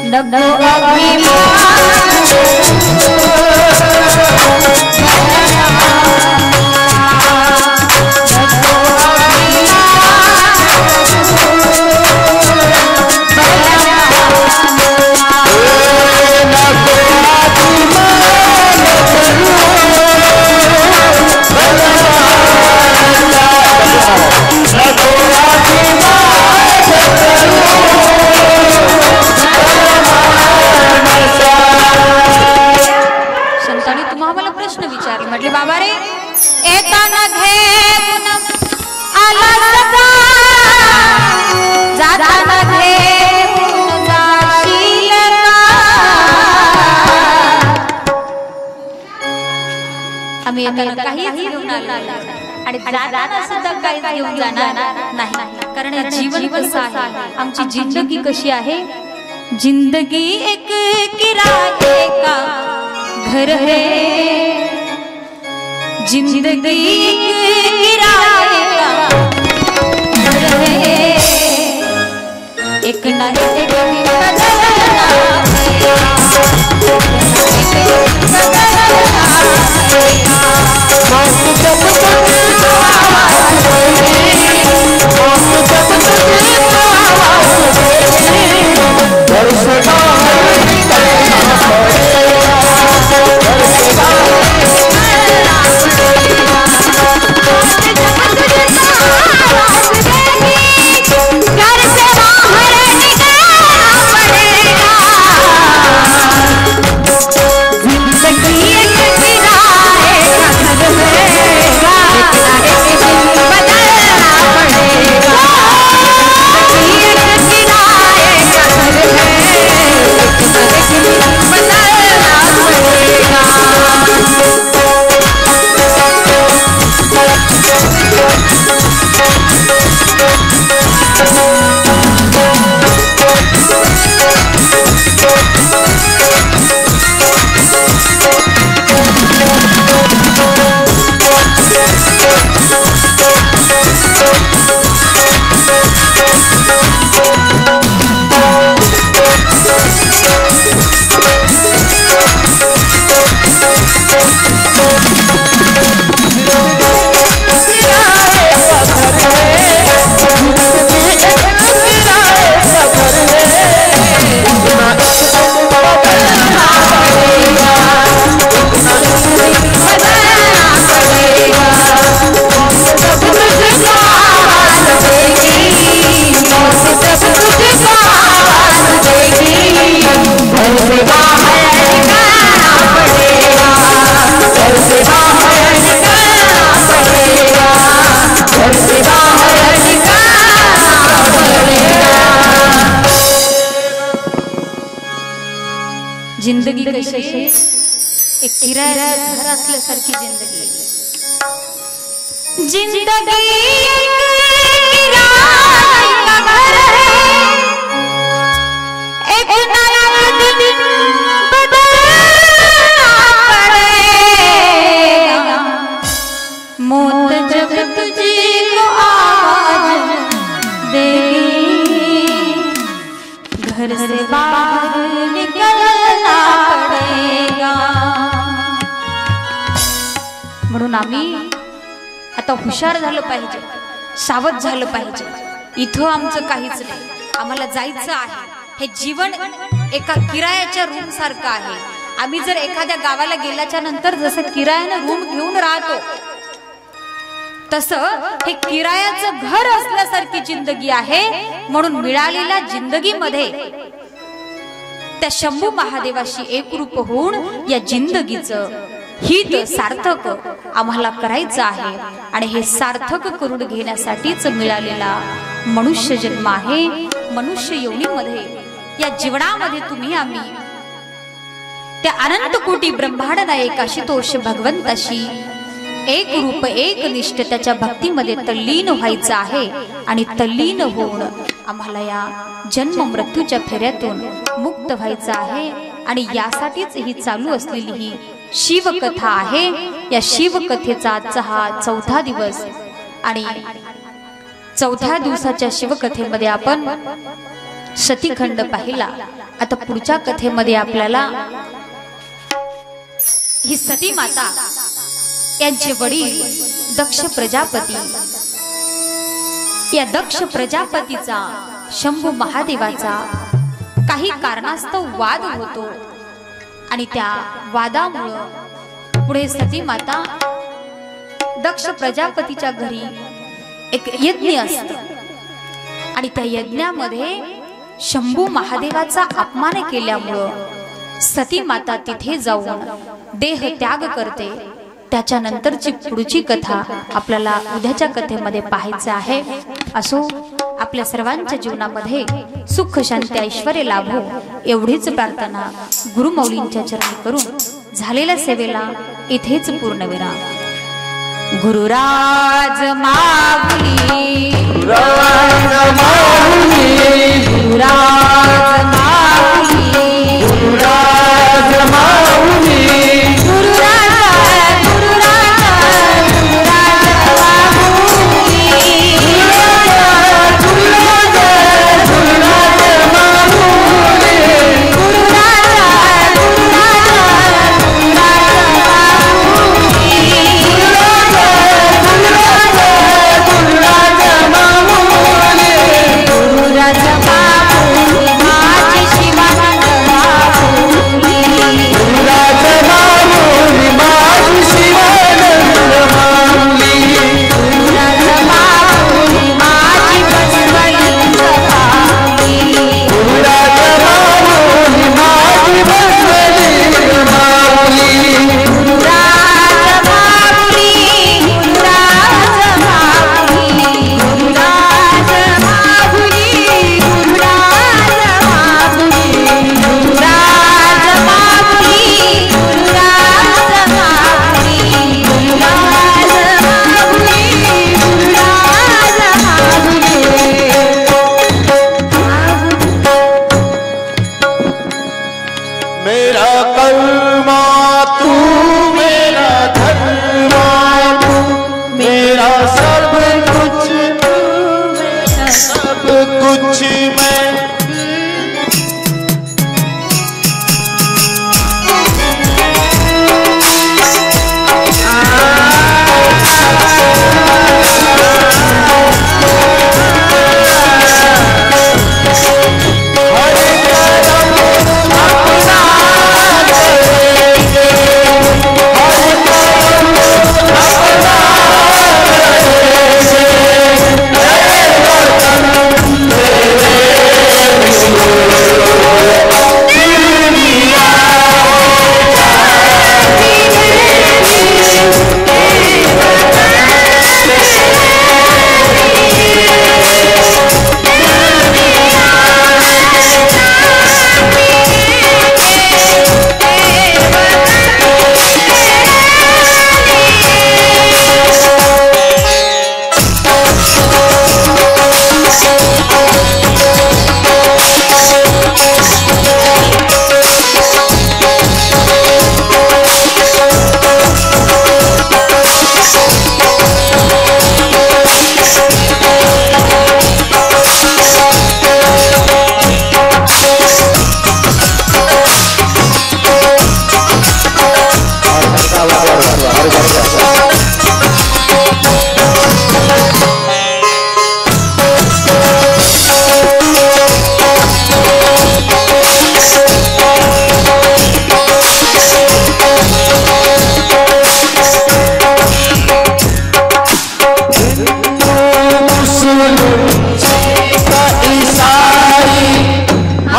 नको अभिमान म्हटले बाबा रे, येताना घेऊन आलास का, जाताना घेऊन जाशील का। आम्ही येताना काहीच घेऊन आलो आणि जाताना सुद्धा काहीच घेऊन जाणार नाही। कारण जीवन कसं आहे, आमची जिंदगी कशी आहे? जिंदगी एक किराए का घर है, जिंदगी किराए का घर है, एक ना एक बदलना जिंदगी कशी एक किरायाचं घर असल्यासारखी जिंदगी. जिंदगी एक किराया का घर है, एक नया दिन बदलना पड़ेगा. मौत जब तुझको आवाज देगी, घर से बाहर निकलना पड़ेगा. म्हणून आम्ही आता हुशार झालं पाहिजे, सावध झालं पाहिजे. इथं आमचं काहीच नाही, आम्हाला जायचं आहे. हे जीवन एका किरायाच्या रूम सारखं आहे. आम्ही जर एखाद्या गावाला गेल्याच्या नंतर जसं किरायानं रूम घेऊन राहतो, तसं हे किरायाचं घर असल्यासारखी जिंदगी आहे. म्हणून मिळालेल्या जिंदगीमध्ये त्या शंभू महादेवाशी एकरूप होऊन या जिंदगीचं हित सार्थक आम्हाला करायचं आहे. आणि हे सार्थक करून घेण्यासाठीच मिळालेला मनुष्य जन्म आहे. मनुष्य योनीमध्ये या जीवनामध्ये तुम्ही आम्ही त्या अनंत कोटी ब्रह्मांड नायक आशुतोष भगवंताशी एक रूप एक निष्ठ त्याच्या भक्तीमध्ये तल्लीन व्हायचं आहे. आणि तल्लीन होऊन आम्हाला या जन्म मृत्यूच्या फेऱ्यातून मुक्त व्हायचं आहे. आणि यासाठीच ही चालू असलेली ही शिवकथा आहे. या शिवकथेचा आजचा हा 4था दिवस. आणि 4थ्या दिवसाच्या शिवकथेमध्ये आपण सतीखंड पाहिला. आता पुढच्या कथेमध्ये आपल्याला ही सती माता यांचे वडील दक्ष प्रजापती, या दक्ष प्रजापतीचा शंभू महादेवाचा काही कारणास्तव वाद होतो. आणि त्या वादामुळं पुढे सती माता दक्ष प्रजापतीच्या घरी एक यज्ञ असतो. आणि त्या यज्ञामध्ये शंभू महादेवाचा अपमान केल्यामुळं सती माता तिथे जाऊन देह त्याग करते. त्याच्यानंतरची पुढची कथा आपल्याला उद्याच्या कथेमध्ये पाहायचं आहे. असो, आपल्या सर्वांच्या जीवनामध्ये सुख शांती ऐश्वर्य लाभो एवढीच प्रार्थना गुरुमौलींच्या चरणी करून झालेल्या सेवेला इथेच पूर्णविराम. गुरुराज माऊली, गुरुराज माऊली, गुरुराज माऊली, गुरुराज माऊली, Raja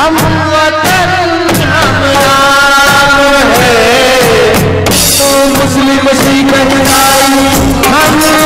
हम वतन हम है, तो मुस्लिम सिख ईसाई हम